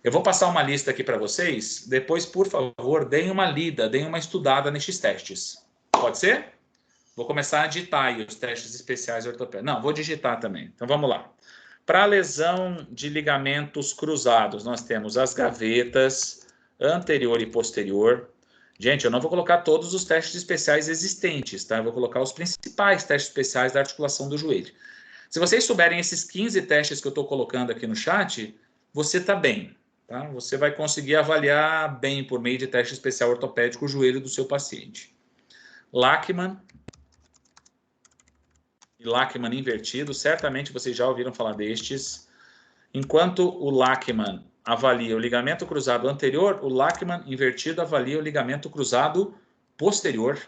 Eu vou passar uma lista aqui para vocês. Depois, por favor, deem uma lida, deem uma estudada nestes testes. Pode ser? Vou começar a digitar aí os testes especiais ortopédicos. Não, vou digitar também. Então, vamos lá. Para lesão de ligamentos cruzados, nós temos as gavetas, anterior e posterior. Gente, eu não vou colocar todos os testes especiais existentes, tá? Eu vou colocar os principais testes especiais da articulação do joelho. Se vocês souberem esses 15 testes que eu estou colocando aqui no chat, você está bem, tá? Você vai conseguir avaliar bem por meio de teste especial ortopédico o joelho do seu paciente. Lachman e Lachman invertido, certamente vocês já ouviram falar destes. Enquanto o Lachman avalia o ligamento cruzado anterior, o Lachman invertido avalia o ligamento cruzado posterior.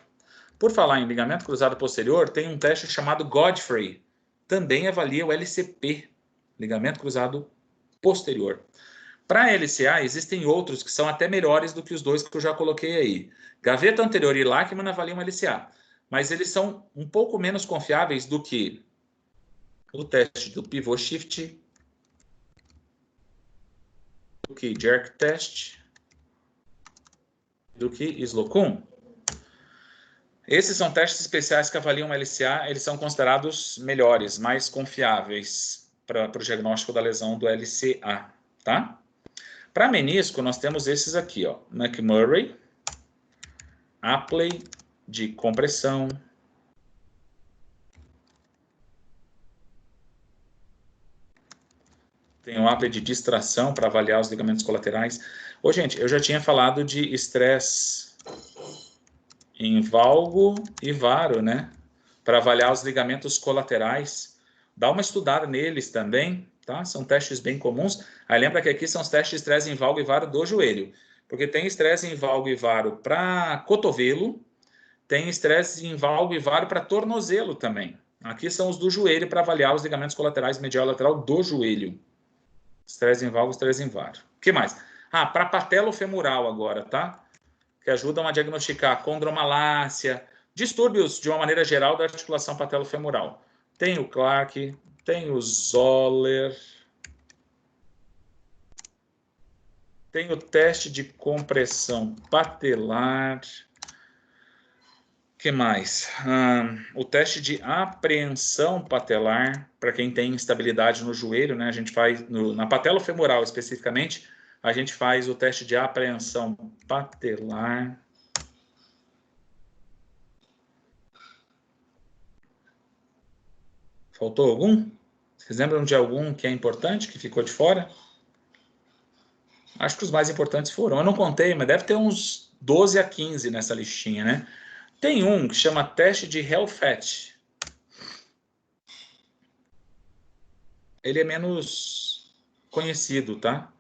Por falar em ligamento cruzado posterior, tem um teste chamado Godfrey. Também avalia o LCP, ligamento cruzado posterior. Para LCA, existem outros que são até melhores do que os dois que eu já coloquei aí. Gaveta anterior e Lachman avaliam LCA, mas eles são um pouco menos confiáveis do que o teste do pivot shift, do que jerk test, do que Slocum. Esses são testes especiais que avaliam LCA, eles são considerados melhores, mais confiáveis para o diagnóstico da lesão do LCA, tá? Para menisco, nós temos esses aqui, ó, McMurray, Apley de compressão, tem o Apley de distração para avaliar os ligamentos colaterais. Ô, gente, eu já tinha falado de estresse em valgo e varo, né? Para avaliar os ligamentos colaterais. Dá uma estudada neles também, tá? São testes bem comuns. Aí lembra que aqui são os testes de estresse em valgo e varo do joelho. Porque tem estresse em valgo e varo para cotovelo, tem estresse em valgo e varo para tornozelo também. Aqui são os do joelho para avaliar os ligamentos colaterais medial e lateral do joelho. Estresse em valgo, estresse em varo. O que mais? Ah, para patelofemoral agora, tá? Que ajudam a diagnosticar condromalácia, distúrbios de uma maneira geral da articulação patelofemoral. Tem o Clark, tem o Zoller, tem o teste de compressão patelar. O que mais? O teste de apreensão patelar, para quem tem instabilidade no joelho, né? A gente faz, na patelofemoral especificamente, a gente faz o teste de apreensão patelar. Faltou algum? Vocês lembram de algum que é importante, que ficou de fora? Acho que os mais importantes foram. Eu não contei, mas deve ter uns 12 a 15 nessa listinha, né? Tem um que chama teste de Helfet. Ele é menos conhecido, tá?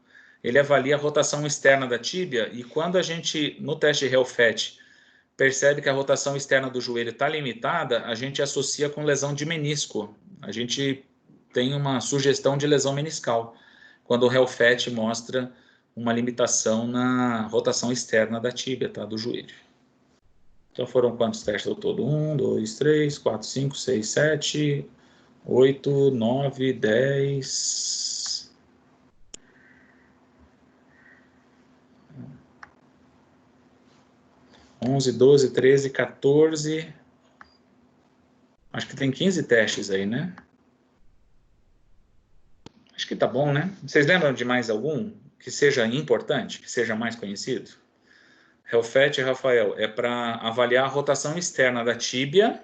Ele avalia a rotação externa da tíbia e quando a gente, no teste de Helfet, percebe que a rotação externa do joelho está limitada, a gente associa com lesão de menisco. A gente tem uma sugestão de lesão meniscal, quando o Helfet mostra uma limitação na rotação externa da tíbia, tá? Do joelho. Então foram quantos testes ao todo? 1, 2, 3, 4, 5, 6, 7, 8, 9, 10... 11, 12, 13, 14... Acho que tem 15 testes aí, né? Acho que tá bom, né? Vocês lembram de mais algum que seja importante, que seja mais conhecido? Helfet e Rafael, é para avaliar a rotação externa da tíbia.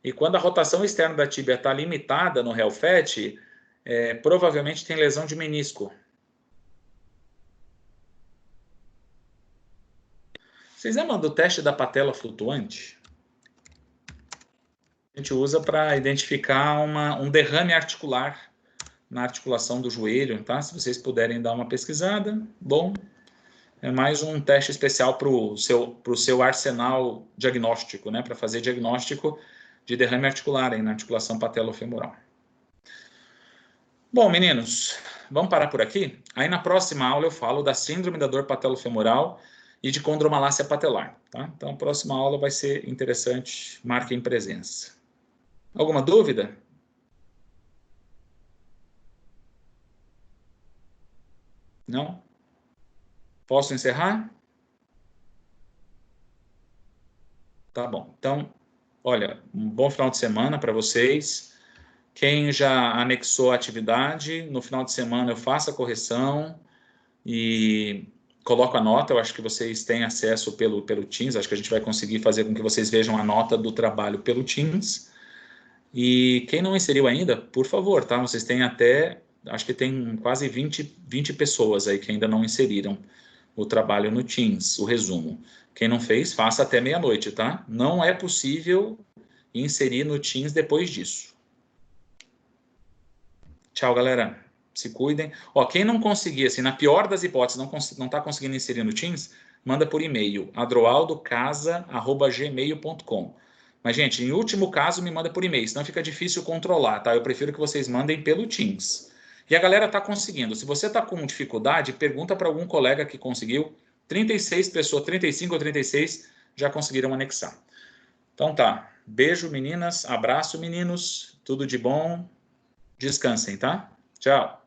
E quando a rotação externa da tíbia está limitada no Helfet, provavelmente tem lesão de menisco. Vocês lembram do teste da patela flutuante? A gente usa para identificar um derrame articular na articulação do joelho, tá? Se vocês puderem dar uma pesquisada, bom. É mais um teste especial para o seu arsenal diagnóstico, né? Para fazer diagnóstico de derrame articular aí na articulação patelofemoral. Bom, meninos, vamos parar por aqui? Aí na próxima aula eu falo da síndrome da dor patelofemoral e de condromalácia patelar, tá? Então a próxima aula vai ser interessante, marquem presença. Alguma dúvida? Não? Posso encerrar? Tá bom. Então, olha, um bom final de semana para vocês. Quem já anexou a atividade, no final de semana eu faço a correção e coloco a nota. Eu acho que vocês têm acesso pelo Teams. Acho que a gente vai conseguir fazer com que vocês vejam a nota do trabalho pelo Teams. E quem não inseriu ainda, por favor, tá? Vocês têm até, acho que tem quase 20 pessoas aí que ainda não inseriram o trabalho no Teams, o resumo. Quem não fez, faça até meia-noite, tá? Não é possível inserir no Teams depois disso. Tchau, galera. Se cuidem. Ó, quem não conseguir, assim, na pior das hipóteses, não está conseguindo inserir no Teams, manda por e-mail, adroaldocasa@gmail.com. Mas, gente, em último caso, me manda por e-mail, senão fica difícil controlar, tá? Eu prefiro que vocês mandem pelo Teams. E a galera está conseguindo. Se você está com dificuldade, pergunta para algum colega que conseguiu. 36 pessoas, 35 ou 36, já conseguiram anexar. Então tá. Beijo, meninas. Abraço, meninos. Tudo de bom. Descansem, tá? Tchau.